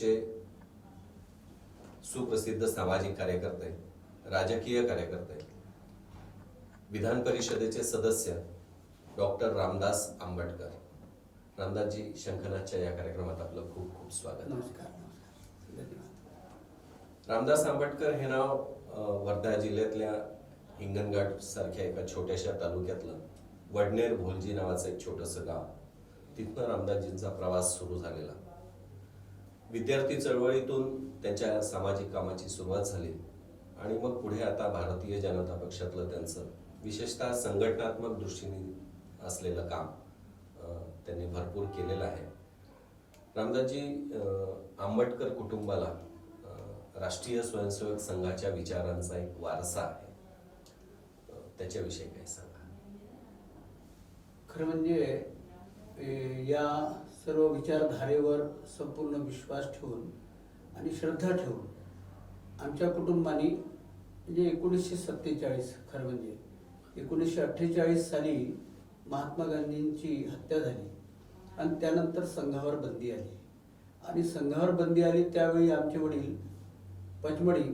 मूळचे सुप्रसिद्ध सामाजिक कार्यकर्ते, राजकीय कार्यकर्ते, विधान परिषदेचे सदस्य डॉक्टर रामदास आंबटकर. रामदासजी, शंखनादच्या या कार्यक्रमात आपलं खूप खूप स्वागत. नमस्कार. धन्यवाद. रामदास आंबटकर हे नाव वर्धा जिल्ह्यातल्या हिंगणघाट सारख्या एका छोट्याशा तालुक्यातलं वडनेर भोलजी नावाचं एक छोटंसं गाव. तिथनं रामदासजींचा प्रवास सुरू झालेला. विद्यार्थी चळवळीतून त्यांच्या सामाजिक कामाची सुरुवात झाली आणि मग पुढे आता भारतीय जनता पक्षातलं त्यांचं विशेषतः संघटनात्मक दृष्टीने असलेलं काम त्यांनी भरपूर केलेलं आहे. रामदासजी, आंबटकर कुटुंबाला राष्ट्रीय स्वयंसेवक संघाच्या विचारांचा एक वारसा आहे. त्याच्याविषयी काय सांगा? खरं म्हणजे या सर्व विचारधारेवर संपूर्ण विश्वास ठेवून आणि श्रद्धा ठेवून आमच्या कुटुंबाने म्हणजे 1947 खरं म्हणजे 1948 साली महात्मा गांधींची हत्या झाली आणि त्यानंतर संघावर बंदी आली. आणि संघावर बंदी आली त्यावेळी आमचे वडील पचमढी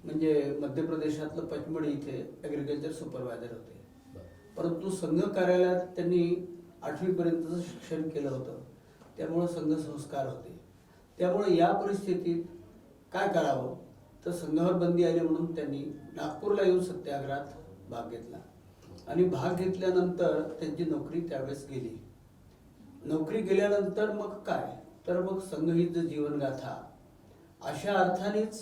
म्हणजे मध्य प्रदेशातलं पचमढी इथे ॲग्रिकल्चर सुपरवायझर होते. परंतु संघ कार्यालयात त्यांनी 8वी पर्यंतचं शिक्षण केलं होतं, त्यामुळं संघ संस्कार होते. त्यामुळे या परिस्थितीत काय करावं तर संघावर बंदी आली म्हणून त्यांनी नागपूरला येऊन सत्याग्रहात भाग घेतला. आणि भाग घेतल्यानंतर त्यांची नोकरी त्यावेळेस गेली. नोकरी गेल्यानंतर मग काय तर मग संघ हीच जीवनगाथा अशा अर्थानेच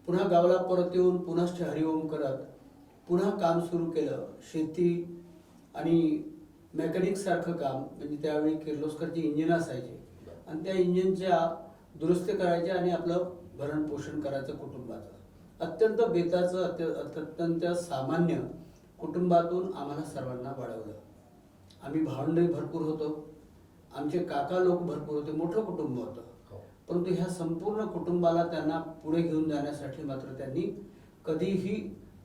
पुन्हा गावाला परत येऊन पुन्हा हरिओम करत पुन्हा काम सुरू केलं. शेती आणि मेकॅनिक सारखं काम म्हणजे त्यावेळी किर्लोस्करची इंजिन असायचे आणि त्या इंजिनच्या दुरुस्ती करायच्या आणि आपलं भरण पोषण करायचं कुटुंबाचं. अत्यंत बेताचं अत्यंत सामान्य कुटुंबातून आम्हाला सर्वांना वाढवलं. आम्ही भावंडही भरपूर होतो, आमचे काका लोक भरपूर होते, मोठं कुटुंब होतं. परंतु ह्या संपूर्ण कुटुंबाला त्यांना पुढे घेऊन जाण्यासाठी मात्र त्यांनी कधीही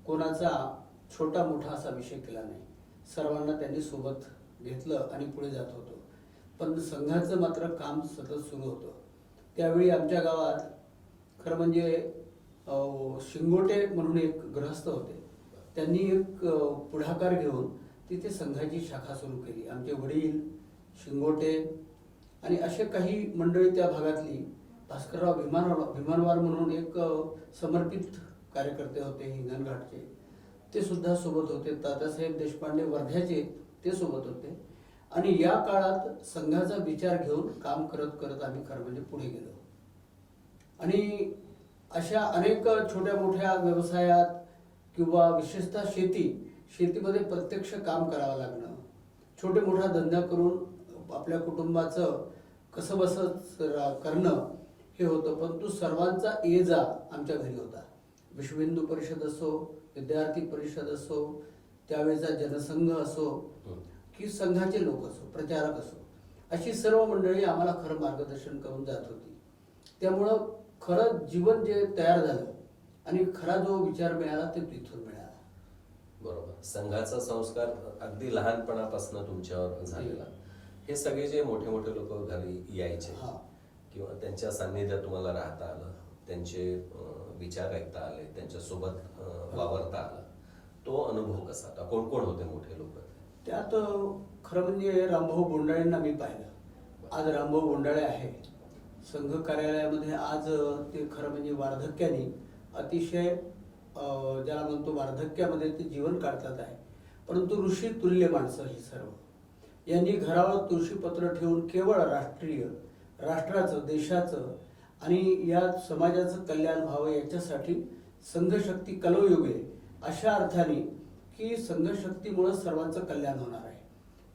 कोणाचा छोटा मोठा असा विषय केला नाही. सर्वांना त्यांनी सोबत घेतलं आणि पुढे जात होतो. पण संघाचं मात्र काम सतत सुरू होतं. त्यावेळी आमच्या गावात खरं म्हणजे शिंगोटे म्हणून एक गृहस्थ होते. त्यांनी एक पुढाकार घेऊन तिथे संघाची शाखा सुरू केली. आमचे वडील, शिंगोटे आणि असे काही मंडळी त्या भागातली, भास्करराव भीमानवार म्हणून एक समर्पित कार्यकर्ते होते हिंगणघाटचे, ते सुद्धा सोबत होते. तात्यासाहेब देशपांडे वर्ध्याचे ते सोबत होते. आणि या काळात संघाचा विचार घेऊन काम करत करत आम्ही खरं म्हणजे पुढे गेलो. आणि अशा अनेक छोट्या मोठ्या व्यवसायात किंवा विशेषतः शेतीमध्ये प्रत्यक्ष काम करावं लागणं, छोटे मोठा धंदा करून आपल्या कुटुंबाचं कसं बसं करणं हे होतं. परंतु सर्वांचा ये जा आमच्या घरी होता. विश्व हिंदू परिषद असो, विद्यार्थी परिषद असो, त्यावेळेचा जनसंघ असो की संघाचे लोक असो, प्रचारक असो, अशी सर्व मंडळी आम्हाला खरं मार्गदर्शन करून जात होती. त्यामुळं खरं जीवन जे तयार झालं आणि खरा जो विचार मिळाला ते तिथून मिळाला. बरोबर. संघाचा संस्कार अगदी लहानपणापासून तुमच्यावर झालेला. हे सगळे जे मोठे मोठे लोक घरी यायचे किंवा त्यांच्या सान्निध्यात तुम्हाला राहता आलं, त्यांचे विचार ऐकता आले, त्यांच्यासोबत वावरता आलं, तो अनुभव कसा? आता कोण कोण होते मोठे लोक? त्यात खरं म्हणजे रामभाऊ बोंडाळेंना मी पाहिलं. आज रामभाऊ बोंडाळे आहे संघ कार्यालयामध्ये. आज ते खरं म्हणजे वार्धक्याने अतिशय ज्याला म्हणतो वार्धक्यामध्ये ते जीवन काढतात आहे. परंतु ऋषी तुल्य माणसं ही सर्व. यांनी घरावर तुळशीपत्र ठेवून केवळ राष्ट्राचं, देशाचं आणि या समाजाचं कल्याण व्हावं याच्यासाठी संघशक्ती कलयुगे अशा अर्थाने की संघशक्तीमुळे सर्वांचं कल्याण होणार आहे.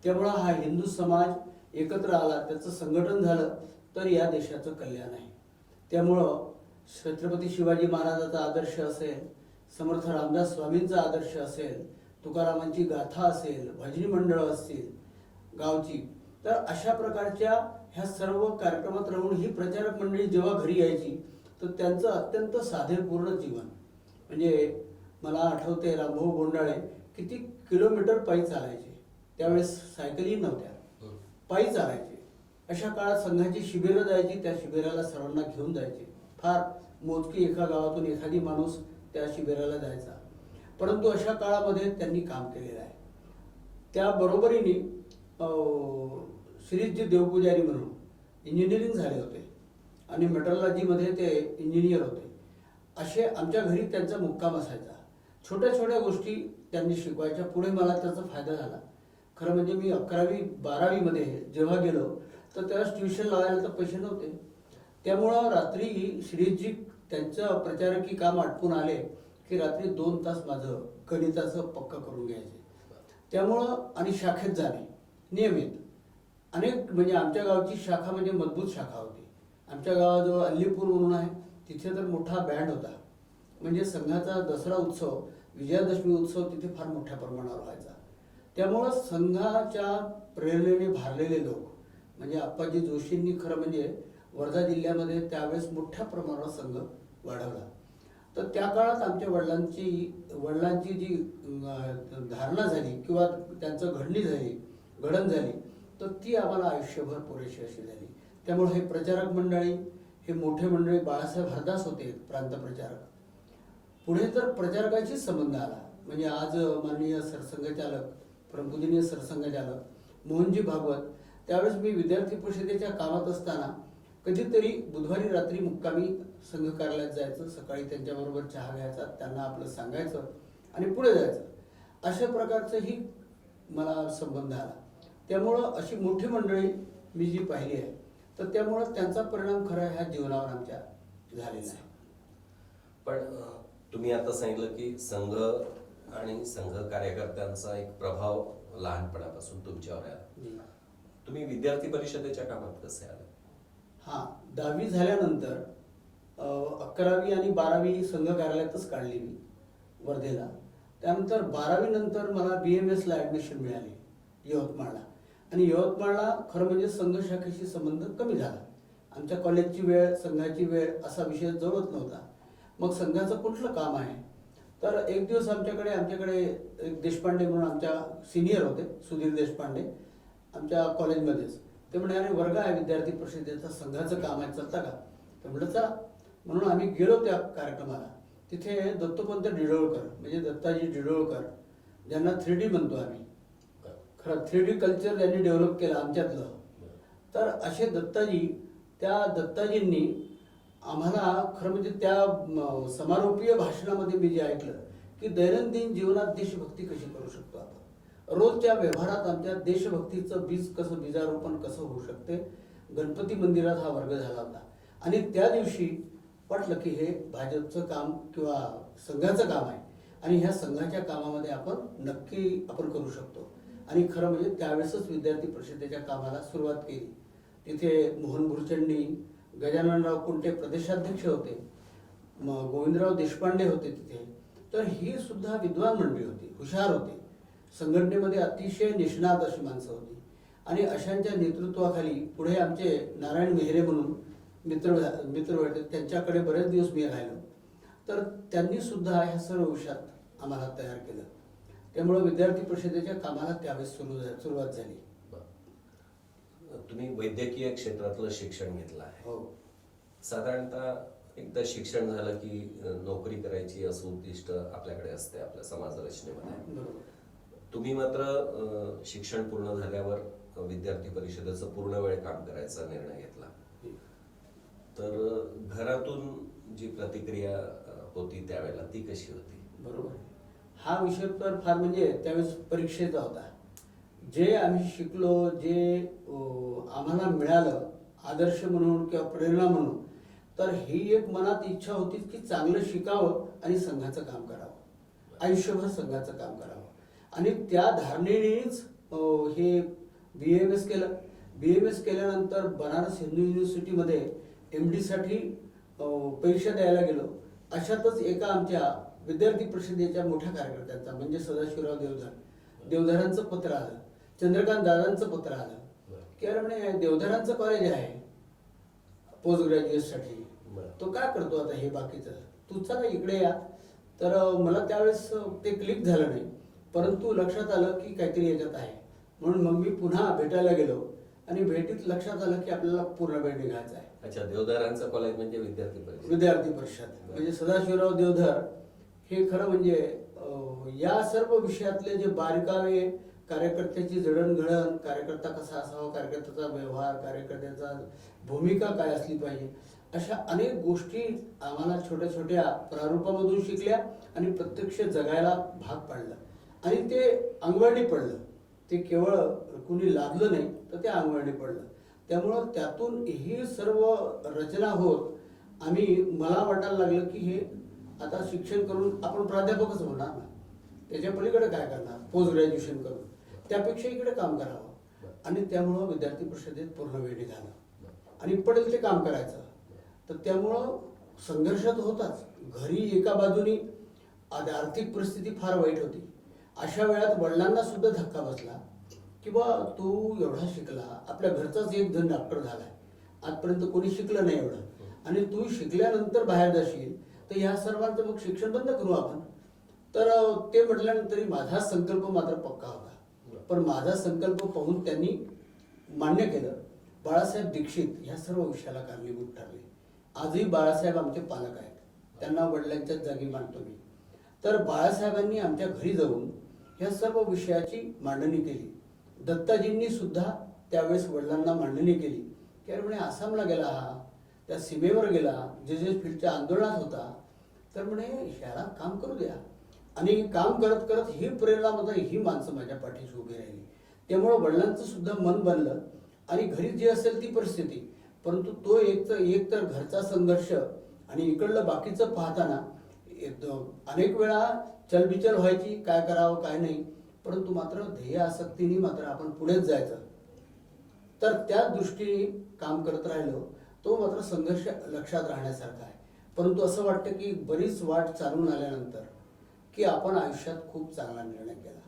त्यामुळं हा हिंदू समाज एकत्र आला, त्याचं संघटन झालं तर या देशाचं कल्याण आहे. त्यामुळं छत्रपती शिवाजी महाराजांचा आदर्श असेल, समर्थ रामदास स्वामींचा आदर्श असेल, तुकारामांची गाथा असेल, भजनी मंडळं असतील गावची, तर अशा प्रकारच्या ह्या सर्व कार्यक्रमात राहून ही प्रचारक मंडळी जेव्हा घरी यायची तर त्यांचं अत्यंत साधेपूर्ण जीवन. म्हणजे मला आठवते रामभाऊ बोंडाळे किती किलोमीटर पायी चालायचे. त्यावेळेस सायकलही नव्हत्या, पायी चालायचे. अशा काळात संघाची शिबिरं जायची, त्या शिबिराला सर्वांना घेऊन जायचे. फार मोजकी एका गावातून एखादी माणूस त्या शिबिराला जायचा, परंतु अशा काळामध्ये त्यांनी काम केलेलं आहे. त्या बरोबरीने श्रीजी देवपुजारी म्हणून इंजिनिअरिंग झाले होते आणि मेट्रोलॉजीमध्ये ते इंजिनियर होते. असे आमच्या घरी त्यांचा मुक्काम असायचा. छोट्या छोट्या गोष्टी त्यांनी शिकवायच्या. पुढे मला त्याचा फायदा झाला. खरं म्हणजे मी 11वी 12वीमध्ये जेव्हा गेलो तर त्यावेळेस ट्युशन लावायला तर पैसे नव्हते. त्यामुळं रात्री श्रीजी त्यांचं प्रचारकी काम आटपून आले की रात्री 2 तास माझं गणिताचं पक्का करून घ्यायचे. त्यामुळं आणि शाखेत जाणे नियमित. अनेक म्हणजे आमच्या गावची शाखा म्हणजे मजबूत शाखा होती. आमच्या गावाजवळ अल्लीपूर म्हणून आहे, तिथे तर मोठा बँड होता. म्हणजे संघाचा दसरा उत्सव, विजयादशमी उत्सव तिथे फार मोठ्या प्रमाणावर व्हायचा. त्यामुळं संघाच्या प्रेरणेने भारलेले लोक म्हणजे आप्पाजी जोशींनी खरं म्हणजे वर्धा जिल्ह्यामध्ये त्यावेळेस मोठ्या प्रमाणावर संघ वाढवला. तर त्या काळात आमच्या वडिलांची जी धारणा झाली किंवा त्यांचं घडण झाली तर ती आम्हाला आयुष्यभर पुरेशी अशी झाली. त्यामुळे हे प्रचारक मंडळी, हे मोठे मंडळी, बाळासाहेब हरदास होते प्रांत प्रचारक. पुढे तर प्रचारकाशीच संबंध आला. म्हणजे आज माननीय सरसंघचालक, परमपूजनीय सरसंघचालक मोहनजी भागवत, त्यावेळेस मी विद्यार्थी परिषदेच्या कामात असताना कधीतरी बुधवारी रात्री मुक्कामी संघ कार्यालयात जायचं, सकाळी त्यांच्याबरोबर चहा घ्यायचा, त्यांना आपलं सांगायचं आणि पुढे जायचं. अशा प्रकारचंही मला संबंध आला. त्यामुळं अशी मोठी मंडळी मी जी पाहिली आहे तर त्यामुळं त्यांचा परिणाम खरा ह्या जीवनावर आमच्या झालेला आहे. पण तुम्ही आता सांगितलं की संघ आणि संघ कार्यकर्त्यांचा एक प्रभाव लहानपणापासून तुमच्यावर आला. तुम्ही विद्यार्थी परिषदेच्या कामात कसे आले? हां, 10वी झाल्यानंतर 11वी आणि 12वी संघ कार्यालयातच काढली मी वर्धेला. त्यानंतर 12वी नंतर मला BMS ला ॲडमिशन मिळाली यवतमाळला. आणि यवतमाळला खरं म्हणजे संघ शाखेशी संबंध कमी झाला. आमच्या कॉलेजची वेळ, संघाची वेळ असा विषय जवळत नव्हता. मग संघाचं कुठलं काम आहे तर एक दिवस आमच्याकडे एक देशपांडे म्हणून आमच्या सिनियर होते, सुधीर देशपांडे, आमच्या कॉलेजमध्येच. ते म्हणे अरे वर्ग आहे विद्यार्थी परिषदेचा, संघाचं काम आहे, चालता का? तर म्हटलं चला. म्हणून आम्ही गेलो त्या कार्यक्रमाला. तिथे दत्तोपंत डिडोळकर म्हणजे दत्ताजी डिडोळकर, ज्यांना 3D म्हणतो आम्ही, खरं 3D कल्चर त्यांनी डेव्हलप केलं आमच्यातलं. तर असे त्या दत्ताजींनी आम्हाला खरं म्हणजे त्या समारोपीय भाषणामध्ये मी जे ऐकलं की दैनंदिन जीवनात देशभक्ती कशी करू शकतो आपण, रोजच्या व्यवहारात आमच्या देशभक्तीचं बीज कसं, बीजारोपण कसं होऊ शकते. गणपती मंदिरात हा वर्ग झाला होता आणि त्या दिवशी वाटलं की हे भाजपचं काम किंवा संघाचं काम आहे आणि ह्या संघाच्या कामामध्ये आपण नक्की करू शकतो. आणि खरं म्हणजे त्यावेळेसच विद्यार्थी परिषदेच्या कामाला सुरुवात केली. तिथे मोहन भुरचंडी, गजाननराव कुंटे प्रदेशाध्यक्ष होते, गोविंदराव देशपांडे होते तिथे. तर ही सुद्धा विद्वान मंडळी होती, हुशार होती, संघटनेमध्ये अतिशय निष्णात अशी माणसं होती. आणि अशांच्या नेतृत्वाखाली पुढे आमचे नारायण मेहरे म्हणून मित्र होते, त्यांच्याकडे बरेच दिवस मी राहिलो. तर त्यांनी सुद्धा ह्या सर्व विषयात आम्हाला तयार केलं. त्यामुळे विद्यार्थी परिषदेच्या कामाला त्यावेळेस सुरुवात झाली. तुम्ही वैद्यकीय क्षेत्रातलं शिक्षण घेतलं आहे. हो. साधारणतः एकदा शिक्षण झालं की नोकरी करायची असं उद्दिष्ट आपल्याकडे असते आपल्या समाज रचनेमध्ये. बरोबर. तुम्ही मात्र शिक्षण पूर्ण झाल्यावर विद्यार्थी परिषदेचं पूर्ण वेळ काम करायचा निर्णय घेतला. तर घरातून जी प्रतिक्रिया होती त्यावेळेला ती कशी होती? बरोबर. हा विषय तर फार म्हणजे त्यावेळेस परीक्षेचा होता. जे आम्ही शिकलो, जे आम्हाला मिळालं आदर्श म्हणून किंवा प्रेरणा म्हणून, तर ही एक मनात इच्छा होती की चांगलं शिकावं आणि संघाचं काम करावं, आयुष्यभर संघाचं काम करावं. आणि त्या धारणेनेच हे BMS केलं. BMS केल्यानंतर बनारस हिंदू युनिव्हर्सिटीमध्ये MD साठी परीक्षा द्यायला गेलो. अशातच एका आमच्या विद्यार्थी परिषदेच्या मोठ्या कार्यकर्त्यांचा म्हणजे सदाशिवराव देवधरांचं पत्र आलं, चंद्रकांत दादांचं पत्र आलं की अरे म्हणे देवधरांचं कॉलेज आहे पोस्ट ग्रॅज्युएटसाठी, तो काय करतो आता हे बाकीचं, तू चला इकडे या. तर मला त्यावेळेस ते क्लिक झालं नाही, परंतु लक्षात आलं की काहीतरी याच्यात आहे. म्हणून मग मी पुन्हा भेटायला गेलो आणि भेटीत लक्षात आलं की आपल्याला पूर्ण वेळ निघायचा आहे. अच्छा, देवदारांचं कॉलेज म्हणजे विद्यार्थी परिषद. विद्यार्थी परिषद म्हणजे सदाशिवराव देवधर हे खरं म्हणजे या सर्व विषयातले जे बारकावे, कार्यकर्त्याची जडणघडण, कार्यकर्ता कसा असावा, कार्यकर्त्याचा व्यवहार, कार्यकर्त्याचा भूमिका काय असली पाहिजे, अशा अनेक गोष्टी आम्हाला छोट्या छोट्या प्रारूपामधून शिकल्या आणि प्रत्यक्ष जगायला भाग पाडलं आणि ते अंगवळणी पडलं. ते केवळ कुणी लादलं नाही तर ते अंगवळणी पडलं. त्यामुळं त्यातून ही सर्व रचना होत मला वाटायला लागलं की हे आता शिक्षण करून आपण प्राध्यापकच होणार ना, त्याच्या पलीकडे काय करणार, पोस्ट ग्रॅज्युएशन करून, त्यापेक्षा इकडे काम करावं. आणि त्यामुळं विद्यार्थी परिषदेत पूर्ण वेळ निघाला आणि पडेल ते काम करायचं. तर त्यामुळं संघर्ष तर होताच. घरी एका बाजूनी आर्थिक परिस्थिती फार वाईट होती. अशा वेळात वडिलांना सुद्धा धक्का बसला की बा तू एवढा शिकला, आपल्या घरचाच एक जण डॉक्टर झालाय, आजपर्यंत कोणी शिकलं नाही एवढं, आणि तू शिकल्यानंतर बाहेर जाशील तर ह्या सर्वांचं मग शिक्षण बंद करू आपण. तर ते म्हटल्यानंतरही माझा संकल्प मात्र पक्का होता. पण माझा संकल्प पाहून त्यांनी मान्य केलं. बाळासाहेब दीक्षित ह्या सर्व विषयाला कारणीभूत ठरले. आजही बाळासाहेब आमचे पालक आहेत, त्यांना वडिलांच्याच जागी मानतो मी. तर बाळासाहेबांनी आमच्या घरी जाऊन ह्या सर्व विषयाची मांडणी केली. दत्ताजींनी सुद्धा त्यावेळेस वडिलांना मांडणी केली की अरे म्हणे आसामला गेला, हा त्या सीमेवर गेला, जे फील्डच्या आंदोलनात होता, तर म्हणे ह्याला काम करू द्या. आणि काम करत करत ही प्रेरणा मध्ये ही माणसं माझ्या पाठीशी उभी राहिली. त्यामुळं वडिलांचं सुद्धा मन बनलं आणि घरी जी असेल ती परिस्थिती, परंतु तो एक तर घरचा संघर्ष आणि इकडलं बाकीचं पाहताना अनेक वेळा चलबिचल व्हायची, काय करावं काय नाही, परंतु मात्र ध्येय आसक्तीने मात्र आपण पुढेच जायचं. तर त्या दृष्टीने काम करत राहिलो. तो मात्र संघर्ष लक्षात राहण्यासारखा आहे. परंतु असं वाटतं की बरीच वाट चालून आल्यानंतर की आपण आयुष्यात खूप चांगला निर्णय केला,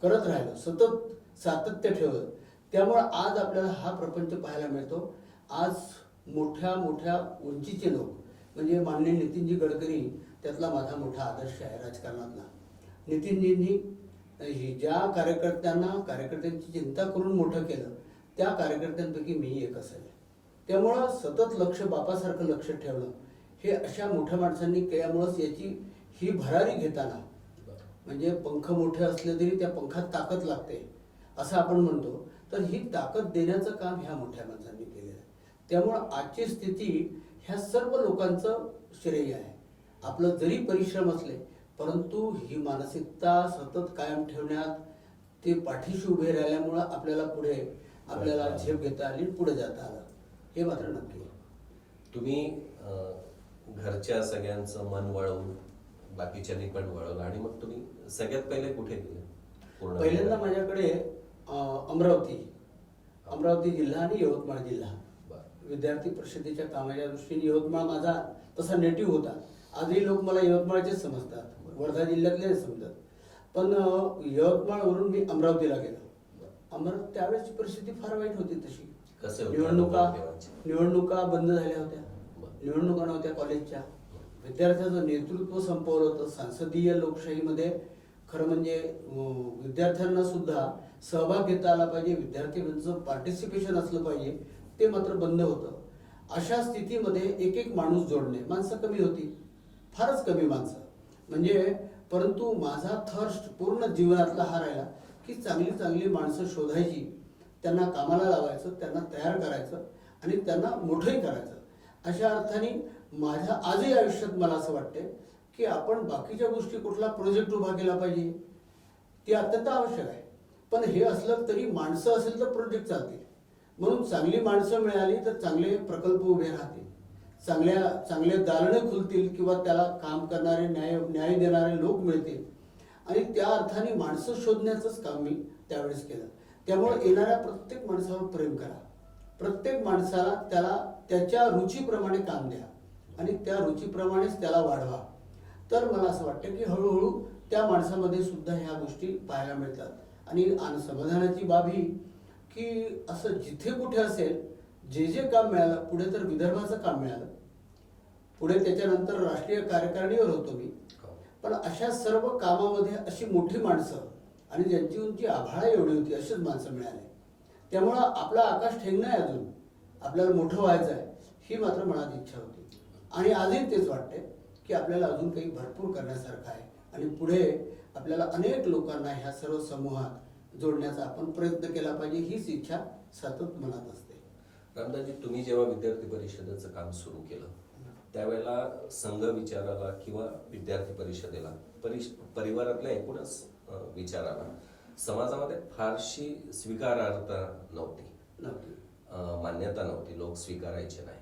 करत राहिलो, सतत सातत्य ठेवलं. त्यामुळे आज आपल्याला हा प्रपंच पाहायला मिळतो. आज मोठ्या मोठ्या उंचीचे लोक म्हणजे माननीय नितीनजी गडकरी, त्यातला माझा मोठा आदर्श आहे राजकारणातला. नितीनजींनी ज्या कार्यकर्त्यांची चिंता करून मोठं केलं, त्या कार्यकर्त्यांपैकी मी एक असेल. त्यामुळं सतत लक्ष, बापासारखं लक्ष ठेवलं हे अशा मोठ्या माणसांनी केल्यामुळंच याची ही भरारी घेताना, म्हणजे पंख मोठे असले तरी त्या पंखात ताकद लागते असं आपण म्हणतो, तर ही ताकद देण्याचं काम ह्या मोठ्या माणसांनी केलेलं आहे. त्यामुळं आजची स्थिती ह्या सर्व लोकांचं श्रेय आहे. आपलं जरी परिश्रम असले, परंतु ही मानसिकता सतत कायम ठेवण्यात, ते पाठीशी उभे राहिल्यामुळं आपल्याला झेप घेता आली, पुढे जाता आलं, हे मात्र नक्की. तुम्ही घरच्या सगळ्यांचं मन वळवून बाकीच्यांनी पण वळवलं आणि मग तुम्ही सगळ्यात पहिले कुठे गेले? पहिल्यांदा माझ्याकडे अमरावती जिल्हा आणि यवतमाळ जिल्हा विद्यार्थी परिषदेच्या कामाच्या दृष्टीने यवतमाळ माझा तसा नेटिव्ह होता. आजही लोक मला यवतमाळचेच समजतात, वर्धा जिल्ह्यातले समजतात. पण यवतमाळवरून मी अमरावतीला गेलो. त्यावेळेसची परिस्थिती फार वाईट होती. तशी निवडणुका बंद झाल्या होत्या, निवडणुका नव्हत्या कॉलेजच्या. विद्यार्थ्यांचं नेतृत्व संपवलं होतं. संसदीय लोकशाहीमध्ये खरं म्हणजे विद्यार्थ्यांना सुद्धा सहभाग घेता आला पाहिजे, विद्यार्थ्यांचं पार्टिसिपेशन असलं पाहिजे, ते मात्र बंद होतं. अशा स्थितीमध्ये एक एक माणूस जोडणे, माणसं कमी होती, फारच कमी माणसं म्हणजे. परंतु माझा थर्स्ट पूर्ण जीवनातला हा राहिला की चांगली चांगली माणसं शोधायची, त्यांना कामाला लावायचं, त्यांना तयार करायचं आणि त्यांना मोठंही करायचं. अशा अर्थाने माझ्या आजही आयुष्यात मला असं वाटते की आपण बाकीच्या गोष्टी, कुठला प्रोजेक्ट उभा केला पाहिजे, ते अत्यंत आवश्यक आहे. पण हे असलं तरी माणसं असेल तर प्रोजेक्ट चालतील. म्हणून चांगली माणसं मिळाली तर चांगले प्रकल्प उभे राहतील, चांगले दालने खुलतील किंवा त्याला काम करणारे, न्याय देणारे लोक मिळतील. आणि त्या अर्थाने माणसं शोधण्याचंच काम मी त्यावेळेस केलं. त्यामुळे येणाऱ्या प्रत्येक माणसावर प्रेम करा, प्रत्येक माणसाला त्याला त्याच्या रुचीप्रमाणे काम द्या आणि त्या रुचीप्रमाणेच त्याला वाढवा. तर मला असं वाटतं की हळूहळू त्या माणसामध्ये सुद्धा ह्या गोष्टी पाहायला मिळतात. आणि समाधानाची बाब ही की असं जिथे कुठे असेल, जे काम मिळालं, पुढे तर विदर्भाचं काम मिळालं, पुढे त्याच्यानंतर राष्ट्रीय कार्यकारिणीवर होतो मी. पण अशा सर्व कामामध्ये अशी मोठी माणसं आणि ज्यांची उंची आभाळा एवढी होती, अशीच माणसं मिळाली. त्यामुळं आपला आकाश ठेंगणं आहे अजून, आपल्याला मोठं व्हायचं आहे, ही मात्र मनात इच्छा होती. आणि आजही तेच वाटते की आपल्याला अजून काही भरपूर करण्यासारखं आहे आणि पुढे आपल्याला अनेक लोकांना ह्या सर्व समूहात जोडण्याचा आपण प्रयत्न केला पाहिजे, हीच इच्छा सतत मनात असते. रामदासजी, तुम्ही जेव्हा विद्यार्थी परिषदेचं काम सुरू केलं त्यावेळेला संघ विचाराला किंवा विद्यार्थी परिषदेला परिवारातल्या एकूणच विचाराला समाजामध्ये फारशी स्वीकारार्हता नव्हती, मान्यता नव्हती, लोक स्वीकारायचे नाही.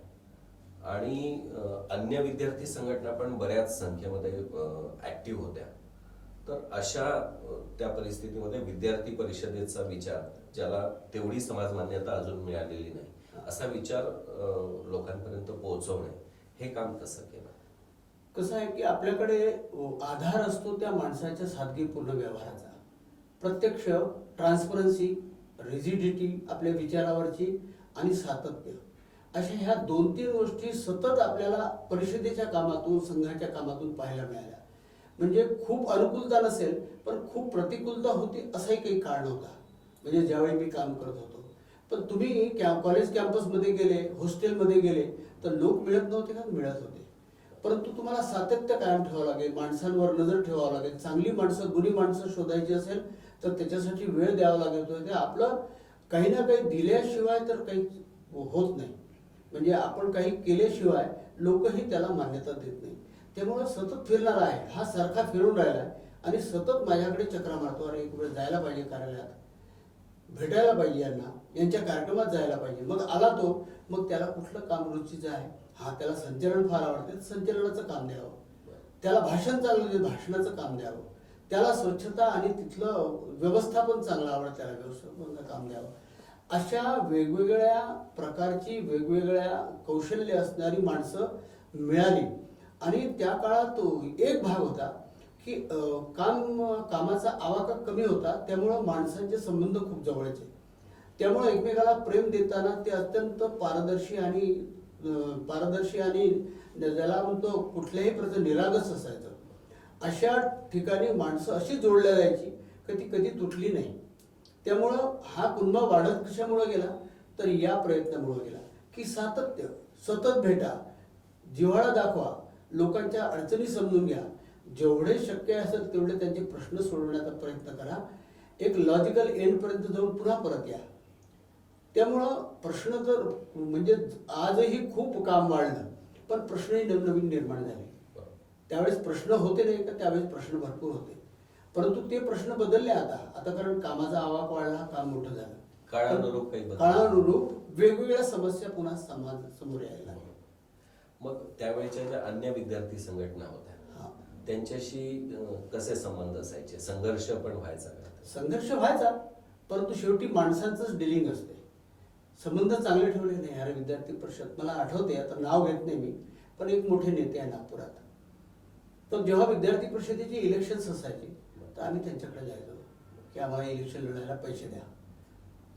आणि अन्य विद्यार्थी संघटना पण बऱ्याच संख्येमध्ये ऍक्टिव्ह होत्या. तर अशा त्या परिस्थितीमध्ये विद्यार्थी परिषदेचा विचार, ज्याला तेवढी समाज मान्यता अजून मिळालेली नाही, असा विचार लोकांपर्यंत पोहोचवणे, हे काम कसं केलं? कसं आहे की आपल्याकडे आधार असतो त्या माणसाच्या सादगीपूर्ण व्यवहाराचा, प्रत्यक्ष ट्रान्सपरन्सी, रिजिडिटी आपल्या विचारावरची आणि सातत्य, अशा ह्या 2-3 गोष्टी सतत आपल्याला परिषदेच्या कामातून, संघाच्या कामातून पाहायला मिळाल्या. म्हणजे खूप अनुकूलता नसेल पण खूप प्रतिकूलता होती असंही काही काळ नव्हता. म्हणजे ज्यावेळी मी काम करत होतो, पण तुम्ही कॉलेज कॅम्पसमध्ये गेले, हॉस्टेलमध्ये गेले तर लोक मिळत नव्हते का? मिळत होते. परंतु तुम्हाला सातत्य कायम ठेवावं लागेल, माणसांवर नजर ठेवावं लागेल, चांगली माणसं, गुणी माणसं शोधायची असेल तर त्याच्यासाठी वेळ द्यावा लागेल. ते आपलं काही ना काही दिल्याशिवाय तर काही होत नाही. म्हणजे आपण काही केल्याशिवाय लोकही त्याला मान्यता देत नाही. त्यामुळे सतत फिरणारा आहे, हा सारखा फिरून राहिला आहे आणि सतत माझ्याकडे चक्रा मारतो, अरे एक वेळ जायला पाहिजे कार्यालयात, भेटायला पाहिजे यांना, यांच्या कार्यक्रमात जायला पाहिजे. मग आला तो, मग त्याला कुठलं काम रुचीचं आहे, हा त्याला संचलन फार आवडते, संचलनाचं काम द्यावं. त्याला भाषण चांगलं ते भाषणाचं काम द्यावं. त्याला स्वच्छता आणि तिथलं व्यवस्थापन चांगलं आवडतं, त्याला व्यवस्थापनाचं काम द्यावं. अशा वेगवेगळ्या प्रकारची, वेगवेगळ्या कौशल्य असणारी माणसं मिळाली. आणि त्या काळात तो एक भाग होता की कामाचा आवाका कमी होता, त्यामुळं माणसांचे संबंध खूप जवळचे. त्यामुळे एकमेकाला प्रेम देताना ते अत्यंत पारदर्शी आणि ज्याला म्हणतो कुठल्याही प्रकारचं निरागस असायचं. अशा ठिकाणी माणसं अशी जोडल्या जायची की ती कधी तुटली नाही. त्यामुळं हा कुंभ वाढत कशामुळे गेला तर या प्रयत्नामुळे गेला की सातत्य, सतत भेटा, जिव्हाळा दाखवा, लोकांच्या अडचणी समजून घ्या, जेवढे शक्य असेल तेवढे त्यांचे प्रश्न सोडवण्याचा प्रयत्न करा, एक लॉजिकल एंडपर्यंत जाऊन पुन्हा परत या. त्यामुळं प्रश्न तर म्हणजे आजही खूप काम वाढलं पण प्रश्नही नवनवीन निर्माण झाले. त्यावेळेस प्रश्न होते नाही का? त्यावेळेस प्रश्न भरपूर होते, परंतु ते प्रश्न बदलले आता कारण कामाचा आवाक वाढला, काम मोठं झालं, काळानुरूप वेगवेगळ्या समस्या पुन्हा समाज समोर यायला लागल्या. मग त्यावेळेच्या ज्या अन्य विद्यार्थी संघटना होत्या त्यांच्याशी कसे संबंध असायचे? संघर्ष पण व्हायचा का? संघर्ष व्हायचा, परंतु शेवटी माणसांचंच डिलिंग असते. संबंध चांगले ठेवले नाही. अरे विद्यार्थी परिषद, मला आठवते, आता नाव घेत नाही मी, पण एक मोठे नेते आहे नागपुरात, तर जेव्हा विद्यार्थी परिषदेची इलेक्शन्स असायची तर आम्ही त्यांच्याकडे जायचो की आम्हाला इलेक्शन लढायला पैसे द्या.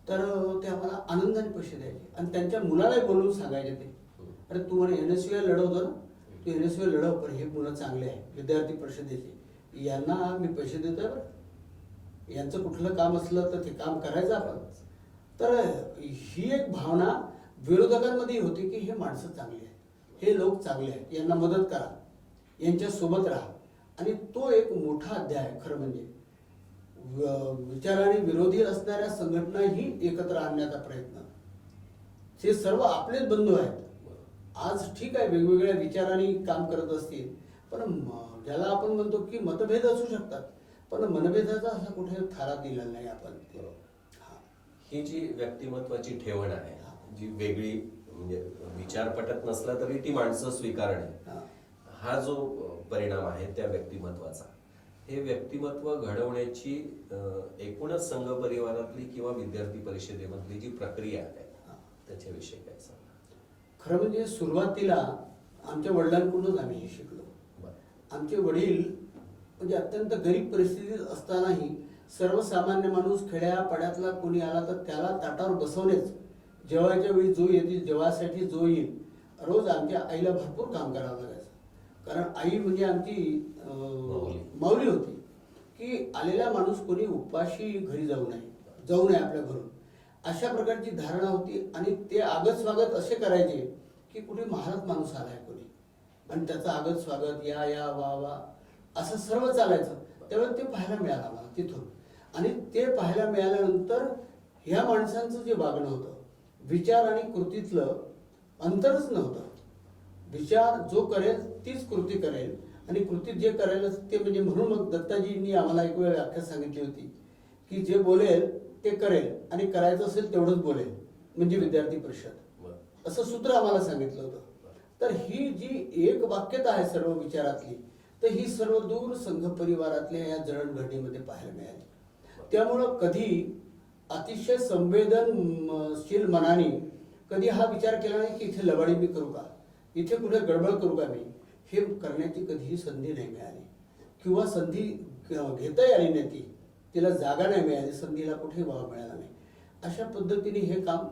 तर ते आम्हाला आनंदाने पैसे द्यायचे आणि त्यांच्या मुलालाही बोलवून सांगायचे ते, अरे तू म्हणे NSUI लढवतो ना, तू NSUI लढव, पण हे मुलं चांगले आहे विद्यार्थी परिषदेचे, यांना मी पैसे देतोय बरं, यांचं कुठलं काम असलं तर ते काम करायचं आपण. तर ही एक भावना विरोधकांमध्ये होती की हे माणसं चांगली आहेत, हे लोक चांगले आहेत, यांना मदत करा, यांच्या सोबत राहा. आणि तो एक मोठा अध्याय खरं म्हणजे विचाराने विरोधी असणाऱ्या संघटनाही एकत्र आणण्याचा प्रयत्न. हे सर्व आपलेच बंधू आहेत. आज ठीक आहे वेगवेगळ्या विचारांनी काम करत असतील, पण ज्याला आपण म्हणतो की मतभेद असू शकतात, पण मनभेदाचा असा कुठे थारा दिला नाही आपण. ही जी व्यक्तिमत्वाची ठेवण आहे, जी वेगळी म्हणजे विचार पटत नसला तरी ती माणसं स्वीकारणे, हा जो परिणाम आहे त्या व्यक्तिमत्वाचा, हे व्यक्तिमत्व घडवण्याची एकूणच संघ परिवारातली किंवा विद्यार्थी परिषदेमधली जी प्रक्रिया आहे त्याच्याविषयी काय सांगा? खरं म्हणजे सुरुवातीला आमच्या वडिलांकडूनच आम्ही हे शिकलो. आमचे वडील म्हणजे अत्यंत गरीब परिस्थितीत असतानाही सर्वसामान्य माणूस खेड्यापाड्यातला कोणी आला तर त्याला ताटावर बसवणेच, जेवायच्या वेळी जो येतील, जेवायसाठी जो येईल, रोज आमच्या आईला भरपूर काम करावं लागायचं. कारण आई म्हणजे आमची माऊली होती की आलेला माणूस कोणी उपाशी घरी जाऊ नये आपल्या घरून. अशा प्रकारची धारणा होती. आणि ते आगत स्वागत असे करायचे की कुठे महाराज माणूस आलाय कोणी, आणि त्याचं आगत स्वागत या या वा वा असं सर्व चालायचं. त्यावेळेस ते पाहायला मिळालं मला तिथून. आणि ते पाहायला मिळाल्यानंतर ह्या माणसांचं जे वागणं होतं, विचार आणि कृतीतलं अंतरच नव्हतं. विचार जो करेल तीच कृती करेल, आणि कृतीत जे करायला ते म्हणजे, म्हणून मग दत्ताजींनी आम्हाला एक वेळ व्याख्या सांगितली होती की जे बोलेल ते करेल आणि करायचं असेल तेवढंच बोलेल, म्हणजे विद्यार्थी परिषद, असं सूत्र आम्हाला सांगितलं होतं. तर ही जी एक वाक्यता आहे सर्व विचारातली, तर ही सर्व दूर संघ परिवारातल्या या जडणघडणीमध्ये पाहायला मिळाली. त्यामुळं कधी अतिशय संवेदनशील मनाने कधी हा विचार केला नाही की इथे लबाडी मी करू का, इथे कुठे गडबड करू का मी, हे करण्याची कधीही संधी नाही मिळाली, किंवा संधी घेता आली नाही, तिला जागा नाही मिळाली, संधीला कुठे वाव मिळाला नाही. अशा पद्धतीने हे काम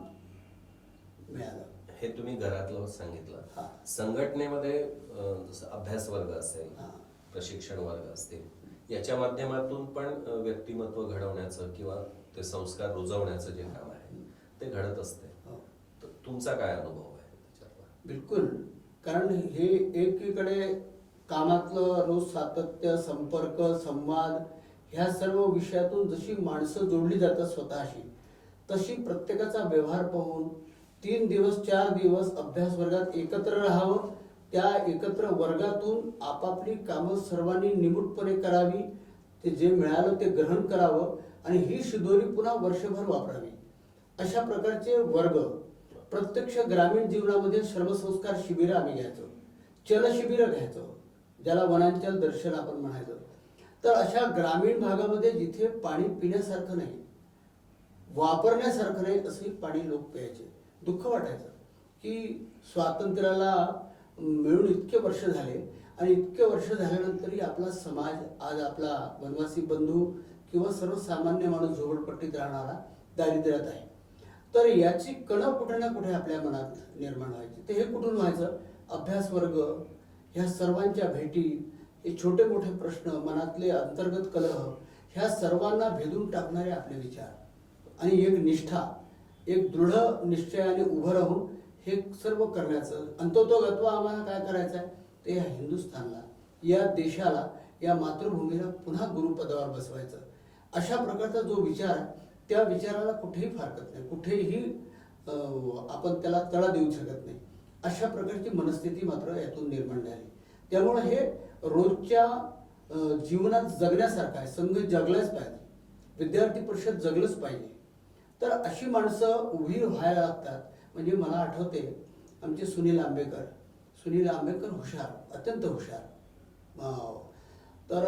मिळालं. हे तुम्ही घरातलं सांगितलं. हा. संघटनेमध्ये जसं अभ्यास वर्ग असेल, हा. प्रशिक्षण वर्ग असतील, याच्या माध्यमातून पण व्यक्तिमत्व घडवण्याचं किंवा ते संस्कार रुजवण्याचं जे काम आहे ते घडत असते. हो. तर तुमचा काय अनुभव आहे त्याच्यातला? बिलकुल. कारण हे एकीकडे कामातलं रोज सातत्य, संपर्क, संवाद, ह्या सर्व विषयातून जशी माणसं जोडली जातात स्वतःशी, तशी प्रत्येकाचा व्यवहार पाहून 3 दिवस 4 दिवस अभ्यास वर्गात एकत्र राहावं, त्या एकत्र वर्गातून आपापली कामं सर्वांनी निमूटपणे करावी, ते जे मिळालं ते ग्रहण करावं, आणि ही शिदोरी पुन्हा वर्षभर वापरावी. अशा प्रकारचे वर्ग प्रत्यक्ष ग्रामीण जीवनामध्ये श्रमसंस्कार शिबिरं आम्ही घ्यायचो, चलशिबिरं घ्यायचो, ज्याला वनांचल दर्शन आपण म्हणायचो. तर अशा ग्रामीण भागामध्ये जिथे पाणी पिण्यासारखं नाही, वापरण्यासारखं नाही, असंही पाणी लोक प्यायचे. दुःख वाटायचं की स्वातंत्र्याला मिळून इतके वर्ष झाले, आणि इतके वर्ष झाल्यानंतरही आपला समाज आज आपला वनवासी बंधू किंवा सर्वसामान्य माणूस झोपडपट्टीत राहणारा दारिद्र्यात आहे. तर याची कणव कुठे ना कुठे आपल्या मनात निर्माण व्हायची. ते हे कुठून व्हायचं? अभ्यास वर्ग, ह्या सर्वांच्या भेटी, हे छोटे मोठे प्रश्न, मनातले अंतर्गत कलह, ह्या सर्वांना भेदून टाकणारे आपले विचार आणि एक निष्ठा, एक दृढ निश्चयाने उभं राहून हे सर्व करण्याचं. अंततोगत्वा आम्हाला काय करायचं आहे? ते या हिंदुस्थानला, या देशाला, या मातृभूमीला पुन्हा गुरुपदावर बसवायचं. अशा प्रकारचा जो विचार, त्या विचाराला कुठेही फारकत नाही, कुठेही आपण त्याला तडा देऊ शकत नाही. अशा प्रकारची मनस्थिती मात्र यातून निर्माण झाली. त्यामुळे हे रोजच्या जीवनात जगण्यासारखं आहे. संघ जगलाच पाहिजे, विद्यार्थी परिषद जगलंच पाहिजे. तर अशी माणसं उभी व्हायला लागतात. म्हणजे मला आठवते आमचे सुनील आंबेकर हुशार, अत्यंत हुशार. तर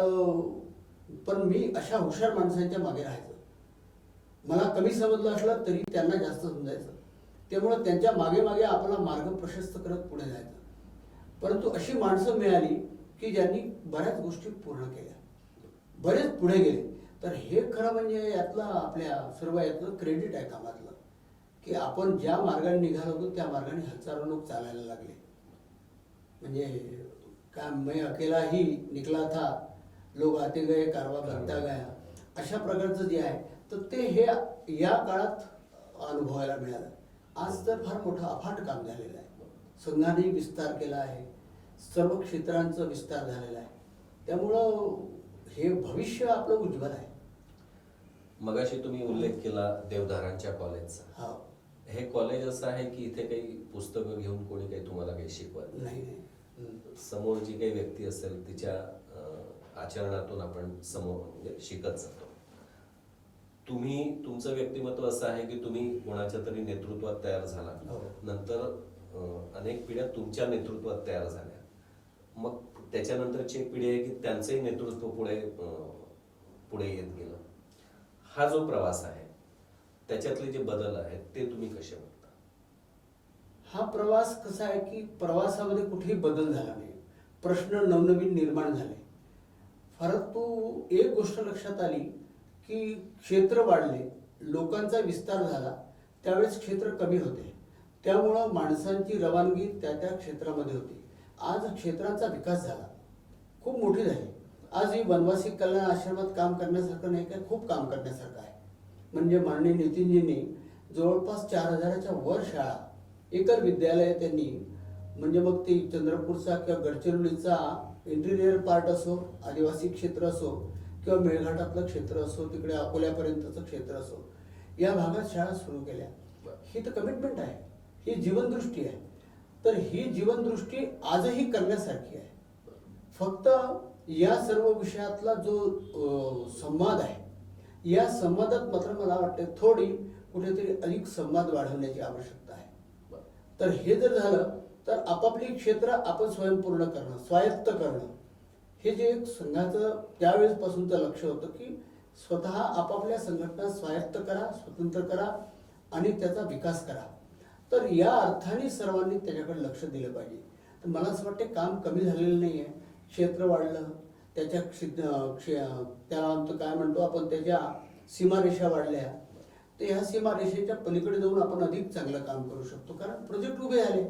पण मी अशा हुशार माणसांच्या मागे राहायचं. मला कमी समजलं असलं तरी त्यांना जास्त समजायचं. त्यामुळं त्यांच्या मागे मागे आपला मार्ग प्रशस्त करत पुढे जायचं. परंतु अशी माणसं मिळाली की ज्यांनी बऱ्याच गोष्टी पूर्ण केल्या, बरेच पुढे गेले. तर हे खरं म्हणजे यातलं आपल्या सर्व यातलं क्रेडिट आहे कामातलं, की आपण ज्या मार्गाने निघालो होतो त्या मार्गाने हजारो लोक चालायला लागले. म्हणजे काय, मैं अकेला ही निकला था, लोग आते गए, कारवा बनता गया, अशा प्रकारचं जे आहे, तर ते हे या काळात अनुभवायला मिळालं. आज तर फार मोठं अफाट काम झालेलं आहे. संघाने विस्तार केला आहे, सर्व क्षेत्रांचा विस्तार झालेला आहे. त्यामुळं हे भविष्य आपलं उज्ज्वल आहे. मगाशी तुम्ही उल्लेख केला देवधारांच्या कॉलेजचा. हा. हे कॉलेज असं आहे की इथे काही पुस्तकं घेऊन कोणी काही तुम्हाला काही शिकवत नाही. समोर जी काही व्यक्ती असेल तिच्या आचरणातून आपण समोर म्हणजे शिकत जातो. तुमचं व्यक्तिमत्व असं आहे की तुम्ही कोणाच्या तरी नेतृत्वात तयार झाला, नंतर अनेक पिढ्या तुमच्या नेतृत्वात तयार झाल्या, मग त्याच्यानंतरची एक पिढी आहे की त्यांचंही नेतृत्व पुढे येत गेलं. हा जो प्रवास आहे त्याच्यातले जे बदल आहेत ते तुम्ही कसे बघता? हा प्रवास कसा आहे की प्रवासामध्ये कुठेही बदल झाला नाही, प्रश्न नवनवीन निर्माण झाले. परंतु एक गोष्ट लक्षात आली की क्षेत्र वाढले, लोकांचा विस्तार झाला, त्यावेळेस क्षेत्र कमी होते. त्यामुळं माणसांची रवानगी त्या त्या क्षेत्रामध्ये होती. आज क्षेत्रांचा विकास झाला, खूप मोठी झाली. आज ही वनवासी कल्याण आश्रमात काम करण्यासारखं नाही, काय खूप काम करण्यासारखं आहे. म्हणजे माननीय नितीनजींनी जवळपास 4,000च्या वर शाळा, एकल विद्यालय त्यांनी, म्हणजे मग ते चंद्रपूरचा किंवा गडचिरोलीचा इंटिरियर पार्ट असो, आदिवासी क्षेत्र असो किंवा मेळघाटातलं क्षेत्र असो, तिकडे अकोल्यापर्यंतचं क्षेत्र असो, या भागात शाळा सुरू केल्या. ही तर कमिटमेंट आहे, ही जीवनदृष्टी आहे. तर ही जीवनदृष्टी आजही करण्यासारखी आहे. फक्त या सर्व विषयातला जो संवाद आहे, या संवादात मात्र मला वाटते थोडी कुठेतरी अधिक संवाद वाढवण्याची आवश्यकता आहे. तर हे जर झालं तर आपापली क्षेत्र आपण स्वयंपूर्ण करणं, स्वायत्त करणं, हे जे एक संघाचं त्यावेळेसपासूनचं लक्ष होतं की स्वतः आपापल्या संघटना स्वायत्त करा, स्वतंत्र करा आणि त्याचा विकास करा. तर या अर्थाने सर्वांनी त्याच्याकडे लक्ष दिलं पाहिजे. तर मला असं वाटतं काम कमी झालेलं नाही आहे. क्षेत्र वाढलं, त्याच्या त्याला काय म्हणतो आपण, त्याच्या सीमारेषा वाढल्या. तर ह्या सीमारेषेच्या पलीकडे जाऊन आपण अधिक चांगलं काम करू शकतो. कारण प्रोजेक्ट उभे झाले,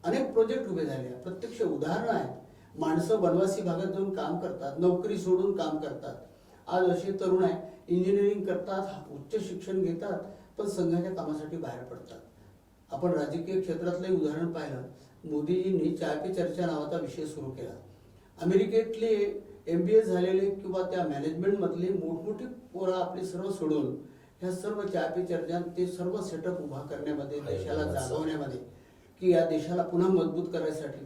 अनेक प्रोजेक्ट उभे झाले, प्रत्यक्ष उदाहरणं आहेत. माणसं वनवासी भागात जाऊन काम करतात, नोकरी सोडून काम करतात. आज असे तरुण आहे, इंजिनिअरिंग करतात, उच्च शिक्षण घेतात, पण संघाच्या कामासाठी बाहेर पडतात. आपण राजकीय क्षेत्रातलं उदाहरण पाहिलं, मोदीजींनी चाय पे चर्चा नावाचा विषय सुरू केला. अमेरिकेतले MBA झालेले किंवा त्या मॅनेजमेंटमधले मोठमोठी पोरं आपले सर्व सोडून ह्या सर्व चाय पे चर्चा, ते सर्व सेटअप उभा करण्यामध्ये, देशाला जागवण्यामध्ये, की या देशाला पुन्हा मजबूत करायसाठी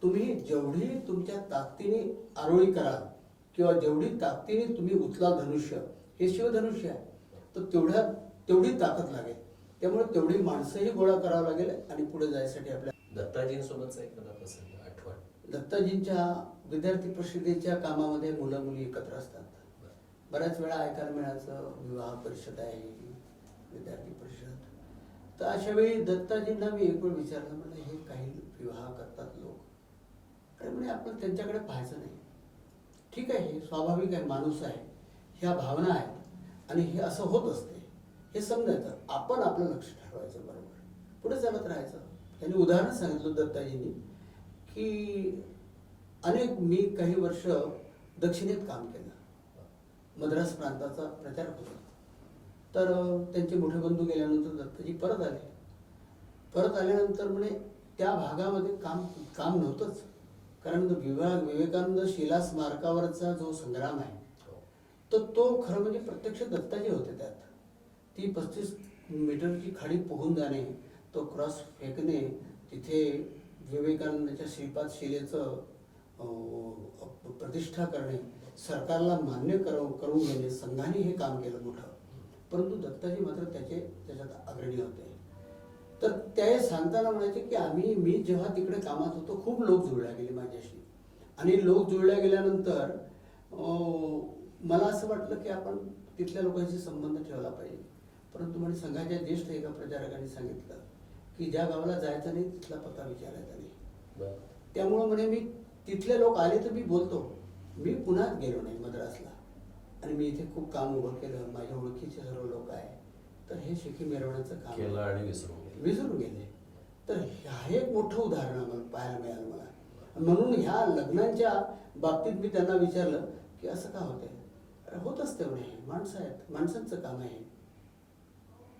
तुम्ही जेवढी तुमच्या ताकदीने आरोळी कराल किंवा जेवढी ताकदीने तुम्ही उचला धनुष्य, हे शिवधनुष्य आहे, तर तेवढी ताकद लागेल. त्यामुळे तेवढी माणसंही गोळा करावं लागेल आणि पुढे जायसाठी आपल्या दत्ताजींसोबतचा एखादा प्रसंग आठवण. दत्ताजींच्या विद्यार्थी परिषदेच्या कामामध्ये मुलं मुली एकत्र असतात. बऱ्याच वेळा ऐकायला मिळायचं विवाह परिषद आहे विद्यार्थी परिषद. तर अशा वेळी दत्ताजींना मी एक वेळ विचारलं, म्हणजे हे काही विवाह करतात लोक, आणि म्हणजे आपण त्यांच्याकडे पाहायचं नाही. ठीक आहे, हे स्वाभाविक आहे, माणूस आहे, ह्या भावना आहेत आणि हे असं होत असते, हे समजायचं. आपण आपलं लक्ष ठरवायचं, बरोबर पुढे चालत राहायचं. त्यांनी उदाहरण सांगितलं दत्ताजींनी की मी काही वर्ष दक्षिणेत काम केलं, मद्रास प्रांताचा प्रचारक होता. तर त्यांचे मोठे बंधू गेल्यानंतर दत्ताजी परत आले. परत आल्यानंतर म्हणे त्या भागामध्ये काम नव्हतंच. कारण विवेकानंद शिला स्मारकावरचा जो संग्राम आहे, तर तो खरं म्हणजे प्रत्यक्ष दत्ताजी होते त्यात. ती 35 मीटरची खाडी पोहून जाणे, तो क्रॉस फेकणे, तिथे विवेकानंदाच्या श्रीपाद शिलेचं प्रतिष्ठा करणे, सरकारला मान्य करून घेणे, संघाने हे काम केलं मोठं. परंतु दत्ताजी मात्र त्याच्यात अग्रणी होते. तर ते सांगताना म्हणायचे की मी जेव्हा तिकडे कामात होतो, खूप लोक जुळल्या गेले माझ्याशी, आणि लोक जुळल्या गेल्यानंतर मला असं वाटलं की आपण तिथल्या लोकांशी संबंध ठेवला पाहिजे. परंतु म्हणे संघाच्या ज्येष्ठ एका प्रचारकांनी सांगितलं की ज्या गावाला जायचं नाही तिथला पत्ता विचारायचा नाही. त्यामुळं म्हणे मी तिथले लोक आले तर मी बोलतो, मी पुन्हा गेलो नाही मद्रासला, आणि मी इथे खूप काम उभं केलं, माझ्या ओळखीचे सर्व लोक आहे, तर हे शिखी मिरवण्याचं काम केलं आणि विसरून गेले. तर हे एक मोठं उदाहरण आम्हाला पाहायला मिळालं मला. म्हणून ह्या लग्नांच्या बाबतीत मी त्यांना विचारलं की असं का होतंय. होत असते म्हणे, माणसं आहेत, माणसांचं काम आहे,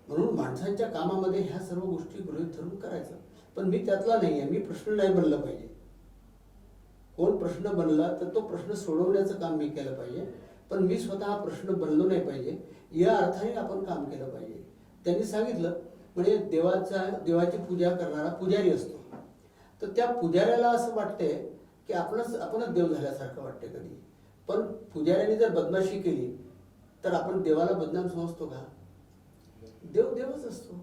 म्हणून माणसांच्या कामामध्ये ह्या सर्व गोष्टी गृहीत धरून करायचं. पण मी त्यातला नाही आहे, मी प्रश्न नाही बनलं पाहिजे. कोण प्रश्न बनला तर तो प्रश्न सोडवण्याचं काम मी केलं पाहिजे, पण मी स्वतः प्रश्न बनलो नाही पाहिजे. या अर्थाने आपण काम केलं पाहिजे. त्यांनी सांगितलं म्हणजे देवाची पूजा करणारा पुजारी असतो, तर त्या पुजाऱ्याला असं वाटते की आपणच देव झाल्यासारखं वाटते कधी. पण पुजाऱ्याने जर बदमाशी केली तर आपण देवाला बदनाम समजतो का? देव देवच असतो.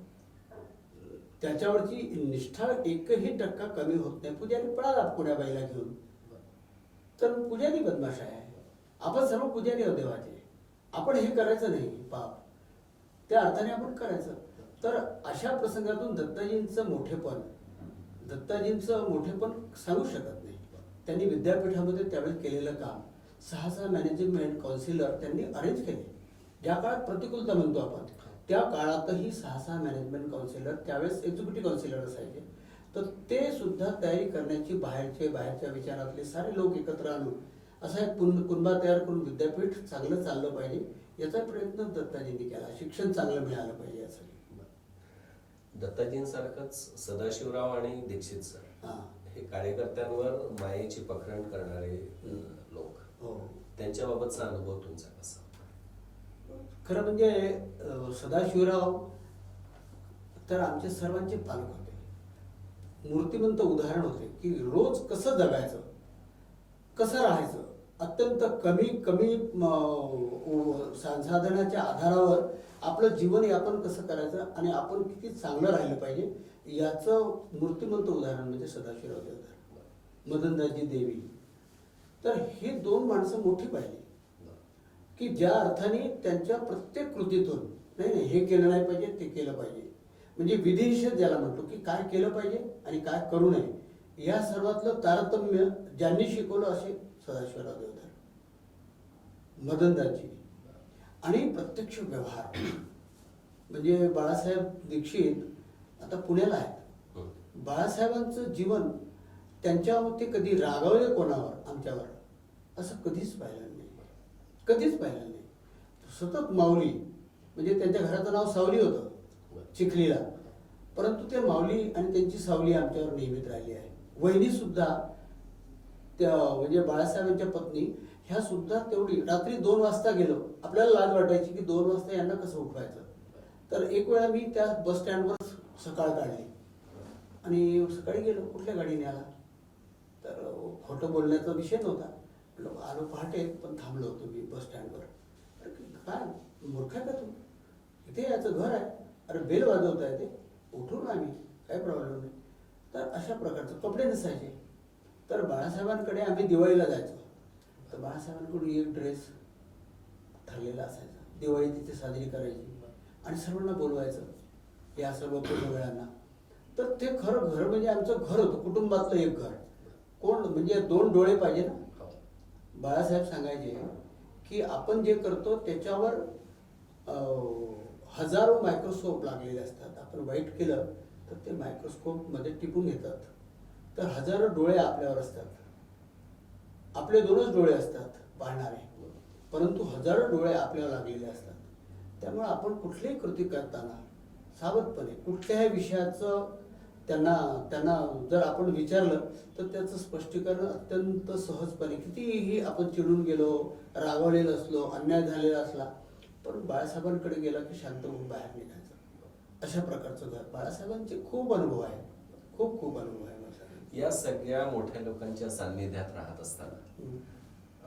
त्याच्यावरची निष्ठा 1% कमी होत नाही. पुजारी पळाला पुण्या बाईला घेऊन, तर पुजारी बदमाश आहे. आपण सर्व पुजारी आहोत देवाचे. आपण हे करायचं नाही पाप, त्या अर्थाने आपण करायचं. तर अशा प्रसंगातून दत्ताजींचं मोठेपण सांगू शकत नाही. त्यांनी विद्यापीठामध्ये त्यावेळेस केलेलं काम, 6 मॅनेजमेंट काउन्सिलर त्यांनी अरेंज केले. ज्या काळात प्रतिकूलता म्हणतो आपण, त्या काळातही 6 मॅनेजमेंट काउन्सिलर, त्यावेळेस एक्झिक्युटिव्ह काउन्सिलर असायचे, तर ते सुद्धा तयारी करण्याची बाहेरच्या विचारातले सारे लोक एकत्र आणून असा एक कुनबा तयार करून विद्यापीठ चांगलं चाललं पाहिजे याचा प्रयत्न दत्ताजींनी केला. शिक्षण चांगलं मिळालं पाहिजे यासाठी. दत्ताजींसारखंच सदाशिवराव आणि दीक्षित सर हां. हे कार्यकर्त्यांवर मायेची पखरण करणारे लोक. हो. त्यांच्याबाबतचा अनुभव तुमचा कसा? खरं म्हणजे सदाशिवराव तर आमचे सर्वांचे पालक होते. मूर्तिमंत उदाहरण होते की रोज कसं जगायचं, कसं राहायचं, अत्यंत कमी कमी संसाधनाच्या आधारावर आपलं जीवन यापन कसं करायचं आणि आपण किती चांगलं राहिलं पाहिजे याचं मूर्तिमंत उदाहरण म्हणजे सदाशिवराव देवधर, मदनदासजी देवी. तर ही दोन माणसं मोठी पाहिली की ज्या अर्थाने त्यांच्या प्रत्येक कृतीतून नाही नाही हे केलं नाही पाहिजे, ते केलं पाहिजे, म्हणजे विधिनिषेध ज्याला म्हणतो की काय केलं पाहिजे आणि काय करू नये या सर्वातलं तारतम्य ज्यांनी शिकवलं असे सदाशिवराव देवधर, मदनदासजी. आणि प्रत्यक्ष व्यवहार म्हणजे बाळासाहेब दीक्षित आता पुण्याला आहेत. बाळासाहेबांचं जीवन त्यांच्यावर ते कधी रागावले कोणावर आमच्यावर असं कधीच पाहिलं नाही, कधीच पाहिलं नाही. सतत माऊली म्हणजे त्यांच्या घराचं नाव सावली होतं चिखलीला, परंतु ते माऊली आणि त्यांची सावली आमच्यावर नियमित राहिली आहे. वहिनी सुद्धा त्या म्हणजे बाळासाहेबांच्या पत्नी ह्या सुद्धा तेवढी रात्री 2 वाजता गेलो, आपल्याला लाज वाटायची की 2 वाजता यांना कसं उठवायचं. तर एक वेळा मी त्या बस स्टँडवर सकाळ काढली आणि सकाळी गेलो, कुठल्या गाडीने आला तर खोटं बोलण्याचा विषय नव्हता. आलो पहाटे पण थांबलो होतो मी बस स्टँडवर. काय मूर्ख आहे का तू, इथे याचं घर आहे, अरे बेल वाजवता येते, उठून आम्ही काही प्रॉब्लेम नाही. तर अशा प्रकारचं कपडे नसायचे. तर बाळासाहेबांकडे आम्ही दिवाळीला जायचो, तर बाळासाहेबांकडून एक ड्रेस ठरलेला असायचा, दिवाळी तिथे साजरी करायची आणि सर्वांना बोलवायचं या सर्व वेळांना. तर ते खरं घर म्हणजे आमचं घर होतं, कुटुंबातलं एक घर. कोण म्हणजे 2 डोळे पाहिजे ना. बाळासाहेब सांगायचे की आपण जे करतो त्याच्यावर हजारो मायक्रोस्कोप लागलेले असतात. आपण वाईट केलं तर ते मायक्रोस्कोपमध्ये टिपून घेतात. तर हजारो डोळे आपल्यावर असतात, आपले 2च डोळे असतात पाहणारे, परंतु हजारो डोळे आपल्यावर लागलेले असतात. त्यामुळे आपण कुठलीही कृती करताना सावधपणे कुठल्याही विषयाचं त्यांना जर आपण विचारलं तर त्याचं स्पष्टीकरण अत्यंत सहजपणे, कितीही आपण चिडून गेलो, रागावलेलं असलो, अन्याय झालेला असला, पण बाळासाहेबांकडे गेला की शांत होऊन बाहेर निघायचं. अशा प्रकारचं घर. बाळासाहेबांचे खूप अनुभव आहे, खूप खूप अनुभव आहे बाळासाहेबांचे. या सगळ्या मोठ्या लोकांच्या सान्निध्यात राहत असताना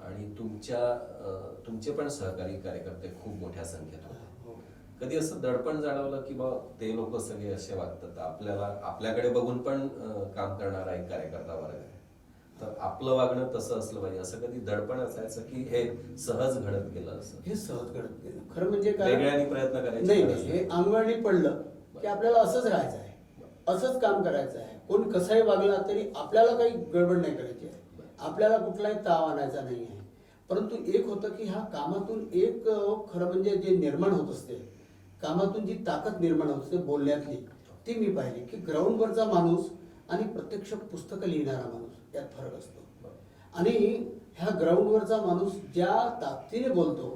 आणि तुमचे पण सहकारी कार्यकर्ते खूप मोठ्या संख्येत होते, कधी असं दडपण जाणवलं की बा ते लोक सगळे असे वागतात, आपल्याकडे बघून पण काम करणारा एक कार्यकर्ता वर्ग आहे, तर आपलं वागणं तसं असलं पाहिजे, असं कधी दडपण असायचं की हे सहज घडत गेलं? असं हे सहज घडत गेलं. खरं म्हणजे काय, वेगळ्याने प्रयत्न करायचे नाही, हे अंगवळणी पडलं की आपल्याला असंच राहायचं आहे, असंच काम करायचं आहे. कोण कसाही वागला तरी आपल्याला काही गडबड नाही करायची आहे, आपल्याला कुठलाही ताव आणायचा नाही आहे. परंतु एक होतं की ह्या कामातून एक खरं म्हणजे जे निर्माण होत असते, कामातून जी ताकद निर्माण होत असते बोलण्यातली, ती मी पाहिली की ग्राउंडवरचा माणूस आणि प्रत्यक्ष पुस्तकं लिहिणारा माणूस यात फरक असतो. आणि ह्या ग्राउंडवरचा माणूस ज्या ताकदीने बोलतो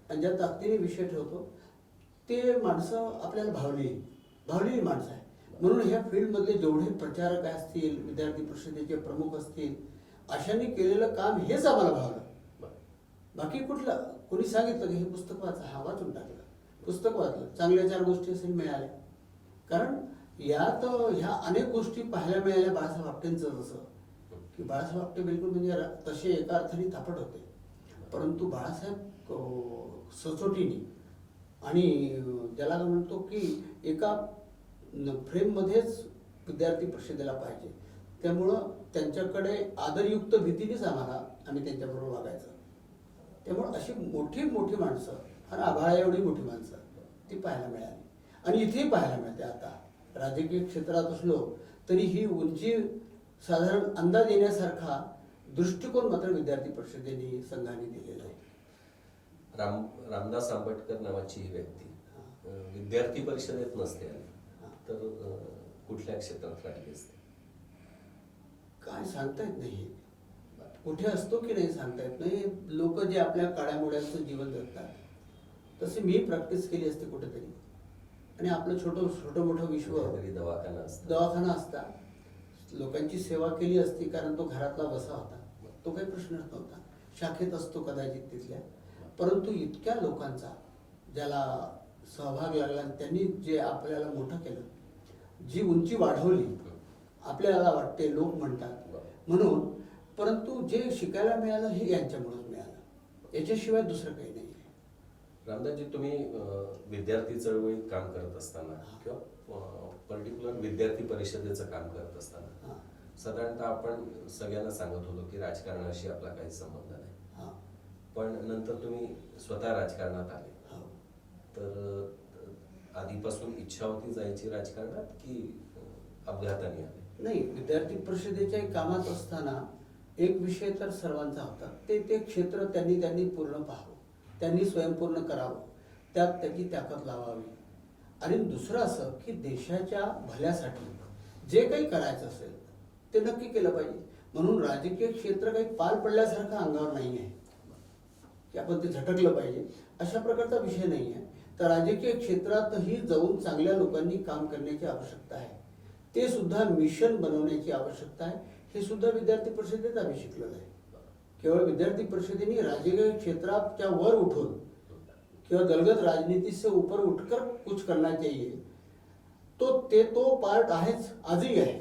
आणि ज्या ताकदीने विषय ठेवतो ते माणसं आपल्याला भावलेली माणसं आहे. म्हणून ह्या फील्डमधले जेवढे प्रचारक असतील, विद्यार्थी परिषदेचे प्रमुख असतील, अशांनी केलेलं काम हेच आम्हाला भावलं. बाकी कुठलं कोणी सांगितलं की हे पुस्तक वाचा, हा वाचून टाकलं, पुस्तक वाचलं, चांगल्या 4 गोष्टी असेल मिळाल्या. कारण यात ह्या अनेक गोष्टी पाहायला मिळाल्या बाळासाहेब आपटेंचं, जसं की बाळासाहेब आपटे बिलकुल म्हणजे तसे एका अर्थाने थापट होते, परंतु बाळासाहेब सचोटीने आणि ज्याला म्हणतो की एका फ्रेममध्येच विद्यार्थी परिषदेला पाहिजे, त्यामुळं त्यांच्याकडे आदरयुक्त भीतीनेच आम्ही त्यांच्याबरोबर वागायचं. त्यामुळं अशी मोठी मोठी माणसं आणि आभाळा एवढी मोठी माणसं ती पाहायला मिळाली आणि इथेही पाहायला मिळते. आता राजकीय क्षेत्रात असलो तरी ही उंची साधारण अंदाज येण्यासारखा दृष्टिकोन मात्र विद्यार्थी परिषदेने संघाने दिलेला आहे. रामदास आंबटकर नावाची ही व्यक्ती विद्यार्थी परिषदेत नसते तर कुठल्या क्षेत्रात राहिली असते काय सांगता येत नाही. कुठे असतो की नाही सांगता येत नाही. लोक जे आपल्या काळ्या मोड्यांचं जीवन जगतात तसे मी प्रॅक्टिस केली असते कुठेतरी, आणि आपलं छोटं छोटं मोठं विश्व कुठेतरी दवाखाना असतो. दवाखाना असता, लोकांची सेवा केली असती, कारण तो घरातला बसा होता, तो काही प्रश्नच नव्हता. शाखेत असतो कदाचित तिथल्या, परंतु इतक्या लोकांचा ज्याला सहभाग लागला आणि त्यांनी जे आपल्याला मोठं केलं, जी उंची वाढवली, आपल्याला वाटते, लोक म्हणतात म्हणून, परंतु जे शिकायला मिळालं हे यांच्यामुळेच मिळालं, याच्याशिवाय दुसरं काही नाही. रामदासजी, तुम्ही विद्यार्थी चळवळीत काम करत असताना किंवा पर्टिक्युलर विद्यार्थी परिषदेचं काम करत असताना साधारणतः आपण सगळ्यांना सांगत होतो की राजकारणाशी आपला काही संबंध नाही, पण नंतर तुम्ही स्वतः राजकारणात आले, तर आधीपासून इच्छा होती जायची राजकारणात की अपघाताने आले? नाही, विद्यार्थी परिषदेच्या कामात असताना एक विषय तर सर्वांचा होता, ते क्षेत्र त्यांनी पूर्ण पाहावं, त्यांनी स्वयंपूर्ण करावं, त्यात त्याची ताकद लावावी. आणि दुसरं असं की देशाच्या भल्यासाठी जे काही करायचं असेल ते नक्की केलं पाहिजे. म्हणून राजकीय क्षेत्र काही पाल पडल्यासारखं अंगावर नाही आहे की आपण ते झटकलं पाहिजे, अशा प्रकारचा विषय नाही आहे. तर राजकीय क्षेत्रातही जाऊन चांगल्या लोकांनी काम करण्याची आवश्यकता आहे, ते सुद्धा मिशन बनवण्याची आवश्यकता आहे. हे सुद्धा विद्यार्थी परिषदेत आम्ही शिकलेलं आहे. केवळ विद्यार्थी परिषदेने राजकीय क्षेत्राच्या वर उठून किंवा दलगत राजनीति से ऊपर उठकर कुछ करना चाहिए, तो पार्ट आहेच, आजही आहे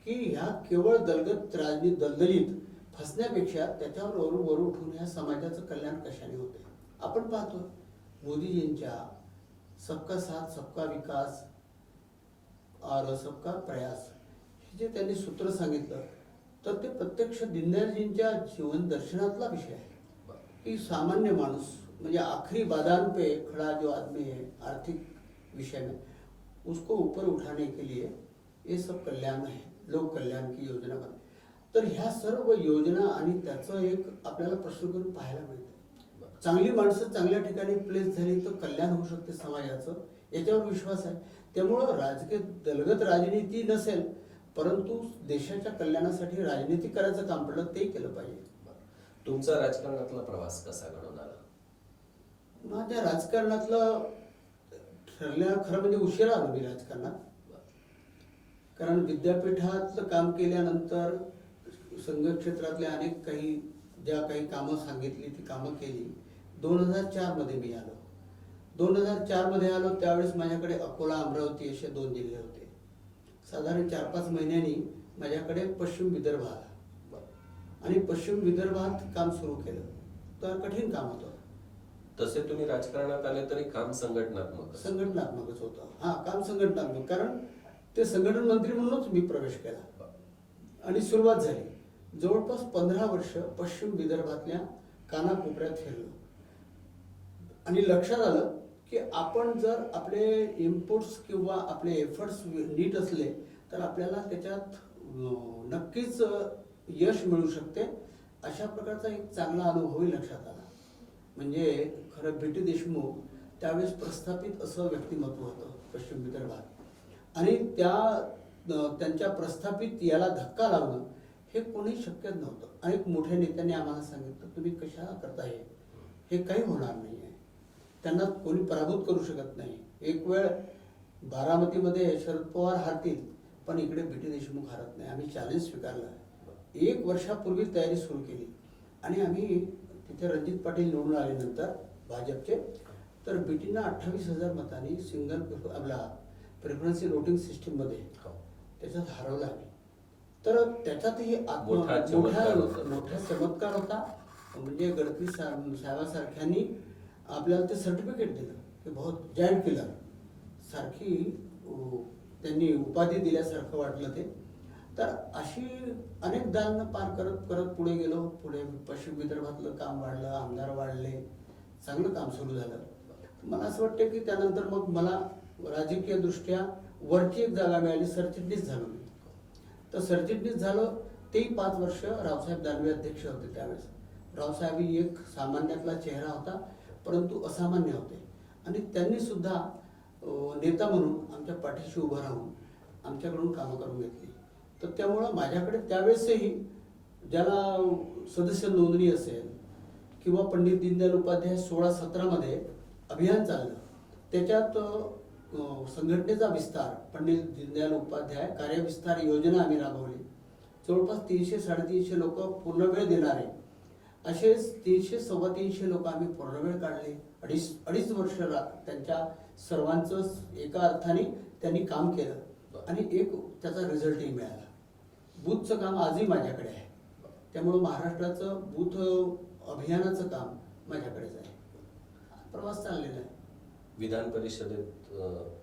की ह्या केवळ दलगत राजनीत दलदलीत फसण्यापेक्षा त्याच्यावर वर उठून ह्या समाजाचं कल्याण कशाने होते. आपण पाहतो मोदीजींच्या सबका साथ सबका विकास और सबका प्रयास हे जे त्यांनी सूत्र सांगितलं, तर ते प्रत्यक्ष दीनदयालजींच्या जीवन दर्शनातला विषय आहे की सामान्य माणूस म्हणजे आखिरी बादान पे खड़ा जो आदमी है आर्थिक विषय में, उसको ऊपर उठाने के लिए ये सब कल्याण है, लोक कल्याण की योजना बन. तर ह्या सर्व योजना आणि त्याचं एक आपल्याला प्रश्न करून पाहायला मिळतं. चांगली माणसं चांगल्या ठिकाणी प्लेस झाली तर कल्याण होऊ शकते समाजाचं, याच्यावर विश्वास आहे. त्यामुळं राजकीय दलगत राजनीती नसेल, परंतु देशाच्या कल्याणासाठी राजनीती करायचं काम पडलं ते केलं पाहिजे. तुमचा राजकारणातला प्रवास कसा घडून आला? माझ्या राजकारणातलं ठरल्या खरं म्हणजे उशिरा आलो मी राजकारणात, कारण विद्यापीठातलं काम केल्यानंतर संघ क्षेत्रातल्या अनेक ज्या काही कामं सांगितली ती कामं केली. 2004 मध्ये मी आलो. 2004 मध्ये आलो त्यावेळेस माझ्याकडे अकोला, अमरावती असे 2 जिल्हे होते. साधारण 4-5 महिन्यांनी माझ्याकडे पश्चिम विदर्भ आला आणि पश्चिम विदर्भात काम सुरू केलं. तर कठीण काम होतं. तसे तुम्ही राजकारणात आले तरी काम संघटनात्मकच होतं. काम संघटनात्मक, कारण ते संघटन मंत्री म्हणूनच मी प्रवेश केला आणि सुरुवात झाली. जवळपास 15 वर्ष पश्चिम विदर्भातल्या कानाकोपऱ्यात फिरलो आणि लक्षात आलं की आपण जर आपले इनपुट्स किंवा आपले एफर्ट्स नीट असले तर आपल्याला त्याच्यात नक्कीच यश मिळू शकते. अशा प्रकारचा एक चांगला अनुभवही लक्षात आला. म्हणजे खरं बी टी देशमुख त्यावेळेस प्रस्थापित असं व्यक्तिमत्व होतं पश्चिम विदर्भात, आणि त्यांच्या प्रस्थापित याला धक्का लावणं हे कोणी शक्य नव्हतं. आणि एक मोठ्या नेत्याने आम्हाला सांगितलं, तुम्ही कशा करता हे काही होणार नाही आहे, त्यांना कोणी पराभूत करू शकत नाही. एक वेळ बारामतीमध्ये शरद पवार हारतील पण इकडे बी टी देशमुख हारत नाही. आम्ही चॅलेंज स्वीकारलं. 1 वर्षापूर्वी तयारी सुरू केली आणि आम्ही तिथे रणजित पाटील निवडून आल्यानंतर भाजपचे, तर बी टीना 28,000 मतांनी सिंगल आपला प्रेफरन्स वोटिंग सिस्टीममध्ये त्याच्यात हरवलं आम्ही. तर त्याच्यातही मोठा चमत्कार होता. म्हणजे गडकरी साहेबांसारख्यांनी आपल्याला ते सर्टिफिकेट दिलं की बहुत जायंट किलर सारखी त्यांनी उपाधी दिल्यासारखं वाटलं ते. तर अशी अनेक दालनं पार करत पुढे गेलो. पुढे पश्चिम विदर्भातलं काम वाढलं, आमदार वाढले, चांगलं काम सुरू झालं. मला असं वाटतं की त्यानंतर मग मला राजकीय दृष्ट्या वरची एक जागा मिळाली, सरचिटणीस झालो मी. तर सरचिटणीस झालो तेही 5 वर्ष रावसाहेब दानवे अध्यक्ष होते त्यावेळेस. रावसाहेब ही एक सामान्यातला चेहरा होता, परंतु असामान्य होते आणि त्यांनी सुद्धा नेता म्हणून आमच्या पाठीशी उभं राहून आमच्याकडून कामं करून घेतली. तर त्यामुळं माझ्याकडे त्यावेळेसही ज्याला सदस्य नोंदणी असेल किंवा पंडित दीनदयाल उपाध्याय 16-17 मध्ये अभियान चाललं, त्याच्यात संघटनेचा विस्तार, पंडित दीनदयाल उपाध्याय कार्यविस्तार योजना आम्ही राबवली. जवळपास 300-350 लोक पूर्ण वेळ देणारे असे 300-325 लोक आम्ही पूर्ण वेळ काढले. अडीच वर्ष त्यांच्या सर्वांचं एका अर्थाने त्यांनी काम केलं आणि एक त्याचा रिझल्टही मिळाला. बूथचं काम आजही माझ्याकडे आहे. त्यामुळं महाराष्ट्राचं बूथ अभियानाचं काम माझ्याकडेच आहे. प्रवास चाललेला आहे. विधान परिषदेत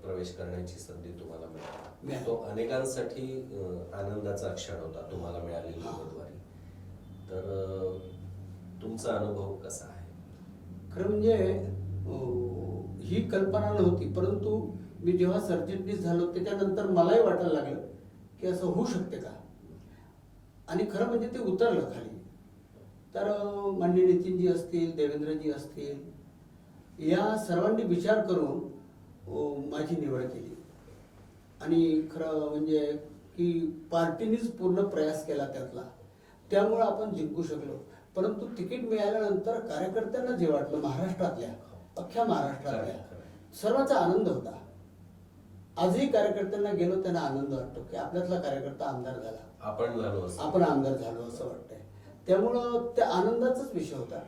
प्रवेश करण्याची संधी तुम्हाला मिळाली. मिळाली. तो अनेकांसाठी आनंदाचा क्षण होता तुम्हाला मिळालेली हा. उमेदवारी. तर तुमचा अनुभव कसा आहे? खरं म्हणजे ही कल्पना नव्हती, परंतु मी जेव्हा सरचिटणीस झालो त्याच्यानंतर मलाही वाटायला लागलं की असं होऊ शकते का. आणि खरं म्हणजे ते उतरलं खाली. तर माननीय नितीनजी असतील, देवेंद्रजी असतील, या सर्वांनी विचार करून माझी निवड केली. आणि खरं म्हणजे की पार्टीनेच पूर्ण प्रयास केला त्यातला, त्यामुळं आपण जिंकू शकलो. परंतु तिकीट मिळाल्यानंतर कार्यकर्त्यांना जे वाटलं, महाराष्ट्रातल्या अख्ख्या महाराष्ट्रातल्या सर्वांचा आनंद होता. आजही कार्यकर्त्यांना गेलो त्यांना आनंद वाटतो की आपल्यातला कार्यकर्ता आमदार झाला, आपण आमदार झालो असं वाटतंय. त्यामुळं त्या आनंदाचाच विषय होता.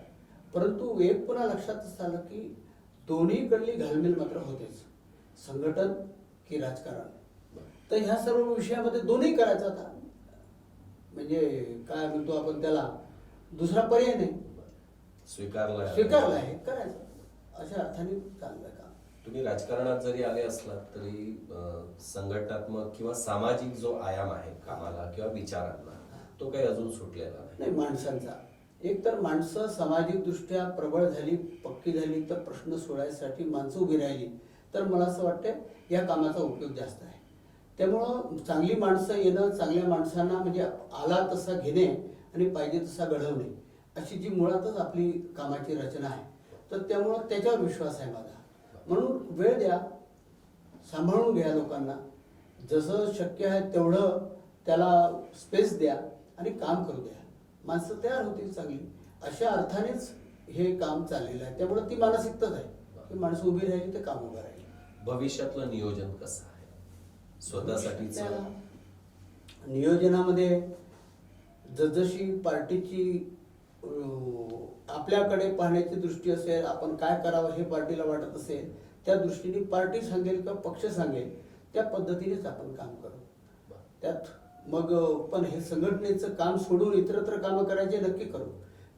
परंतु एक पुन्हा लक्षातच आलं की दोन्हीकडली घालमेल मात्र होतेच, संघटन की राजकारण. तर ह्या सर्व विषयामध्ये दोन्ही करायचं होता. म्हणजे काय म्हणतो आपण त्याला, दुसरा पर्याय नाही, स्वीकारला आहे, करायचं. अशा अर्थाने चाललंय काम. तुम्ही राजकारणात जरी आले असलात तरी संघटनात्मक किंवा सामाजिक जो आयाम आहे कामाला किंवा विचारांना, तो काही अजून सुटलेला नाही. माणसांचा एक तर माणसं सामाजिक दृष्ट्या प्रबळ झाली, पक्की झाली, तर प्रश्न सोडवायसाठी माणसं उभी राहिली, तर मला असं वाटतं या कामाचा उपयोग जास्त आहे. त्यामुळं चांगली माणसं येणं, चांगल्या माणसांना म्हणजे आला तसा घेणे आणि पाहिजे तसा घडवणे, अशी जी मुळातच आपली कामाची रचना आहे. तर त्यामुळं त्याच्यावर विश्वास आहे माझा. म्हणून वेळ द्या, सांभाळून घ्या लोकांना, जसं शक्य आहे तेवढं त्याला स्पेस द्या आणि काम करू द्या. माणसं तयार होतील चांगली. अशा अर्थानेच हे काम चाललेलं आहे. त्यामुळे ती मानसिकताच आहे की माणसं उभी राहिली तर काम उभं राहील. भविष्यातलं नियोजन कसं आहे स्वतःसाठीच? नियोजनामध्ये जसजशी पार्टीची आपल्याकडे पाहण्याची दृष्टी असेल, आपण काय करावं हे पार्टीला वाटत असेल, त्या दृष्टीने पार्टी सांगेल किंवा पक्ष सांगेल त्या पद्धतीनेच आपण काम करू. त्यात मग पण हे संघटनेचं काम सोडून इतरत्र कामं करायचे नक्की करू.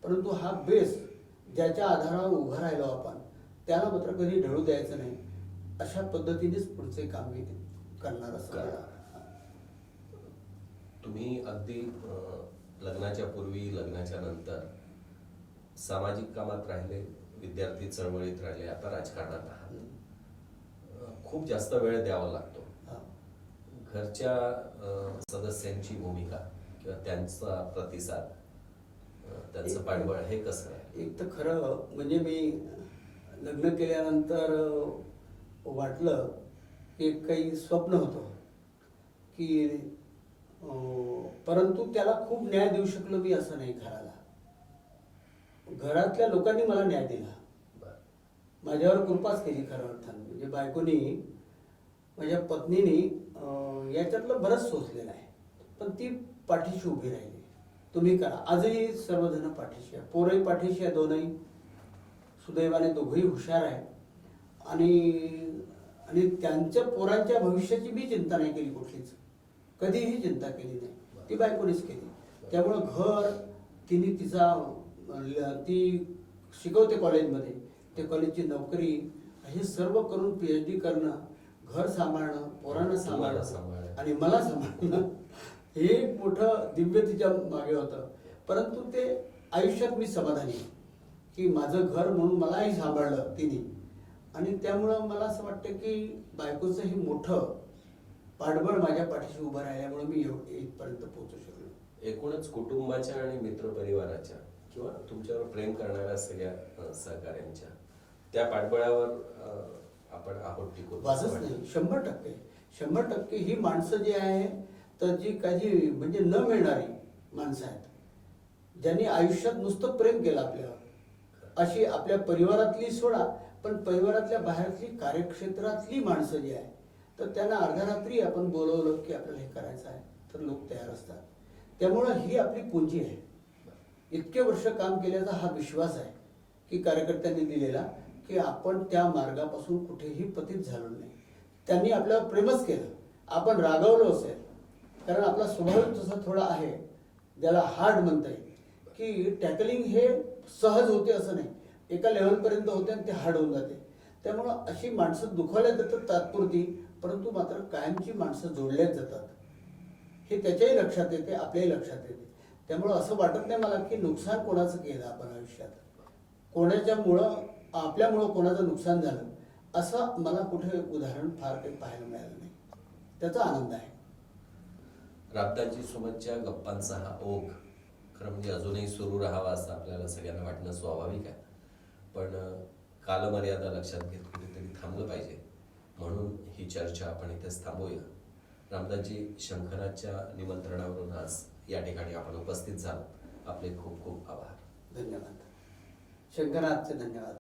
परंतु हा बेस ज्याच्या आधारावर उभं राहिलो आपण, त्याला मात्र कधी ढळू द्यायचं नाही. अशा पद्धतीनेच पुढचे काम मी करणार असं. तुम्ही अगदी लग्नाच्या पूर्वी, लग्नाच्या नंतर सामाजिक कामात राहिले, विद्यार्थी चळवळीत राहिले, आता राजकारणात आहात. खूप जास्त वेळ द्यावा लागतो. घरच्या सदस्यांची भूमिका किंवा त्यांचा प्रतिसाद, त्यांचं पाठबळ हे कसं आहे? एक तर खरं म्हणजे मी लग्न केल्यानंतर वाटलं की काही स्वप्न होतं की परंतु त्याला खूप न्याय देऊ शकलो मी असं नाही. घरातल्या लोकांनी मला न्याय दिला, माझ्यावर कृपाच केली खरं अर्थानं. म्हणजे बायकोनी, माझ्या पत्नीने याच्यातलं बरंच सोचलेलं आहे, पण ती पाठीशी उभी राहिली. तुम्ही करा. आजही सर्वजण पाठीशी आहे, पोरही पाठीशी आहे, दोनही सुदैवाने दोघंही हुशार आहे. आणि त्यांच्या पोरांच्या भविष्याची मी चिंता नाही केली, कुठलीच कधीही चिंता केली नाही. ती बायकोनीच केली. त्यामुळं घर तिने ती शिकवते कॉलेजमध्ये, ते कॉलेजची नोकरी, हे सर्व करून PhD करणं, घर सांभाळणं, पोरांना सांभाळणं आणि मला सांभाळणं, हे एक मोठं दिव्य तिच्या मागे होतं. परंतु ते आयुष्यात मी समाधानी की माझं घर म्हणून मलाही सांभाळलं तिने. आणि त्यामुळं मला असं वाटतं की बायकोचं हे मोठं पाठबळ माझ्या पाठीशी उभं राहिल्यामुळे मी इथपर्यंत पोहोचू शकलो. एकूणच कुटुंबाच्या आणि मित्रपरिवाराच्या किंवा तुमच्यावर प्रेम करणाऱ्या सगळ्या सहकाऱ्यांच्या त्या पाठबळावर आपण आहोत टिकून. वाजच नाही. 100% ही माणसं जी आहे तर जी काही म्हणजे न मिळणारी माणसं आहेत, ज्यांनी आयुष्यात नुसतं प्रेम केलं आपल्यावर, अशी आपल्या परिवारातली सोडा पण परिवारातल्या बाहेरची कार्यक्षेत्रातली माणसं जी आहे तर त्यांना अर्ध्या रात्री आपण बोलवलं की आपल्याला हे करायचं आहे तर लोक तयार असतात. त्यामुळं ही आपली पुंजी आहे. इतके वर्ष काम केल्याचा हा विश्वास आहे की कार्यकर्त्यांनी दिलेला की आपण त्या मार्गापासून कुठेही पतित झालो नाही. त्यांनी आपल्याला प्रेमच केलं. आपण रागावलो असेल कारण आपला स्वभाव तसा थोडा आहे, ज्याला हार्ड म्हणता येईल, की टॅकलिंग हे सहज होते असं नाही, एका लेवलपर्यंत होते आणि ते हार्ड होऊन जाते. त्यामुळं अशी माणसं दुखावल्या जातात तात्पुरती, परंतु मात्र कायमची माणसं जोडल्याच जातात. हे त्याच्याही लक्षात येते, आपल्याही लक्षात येते. त्यामुळं असं वाटत नाही मला की नुकसान कोणाचं केलं आपण आयुष्यात, कोणाच्यामुळं आपल्यामुळं कोणाचं नुकसान झालं असं मला कुठे उदाहरण फार काही पाहायला मिळालं नाही. त्याचा आनंद आहे. रामदासजी सोबतच्या गप्पांचा हा ओघ खरं म्हणजे अजूनही सुरू राहावा असं आपल्याला सगळ्यांना वाटणं स्वाभाविक आहे. पण कालमर्यादा लक्षात घेत कुठेतरी थांबलं पाहिजे, म्हणून ही चर्चा आपण इथेच थांबूया. रामदासजी, शंखनाथच्या निमंत्रणावरून आज या ठिकाणी आपण उपस्थित झालो. आपले खूप खूप आभार. धन्यवाद. शंकरनाथचे धन्यवाद.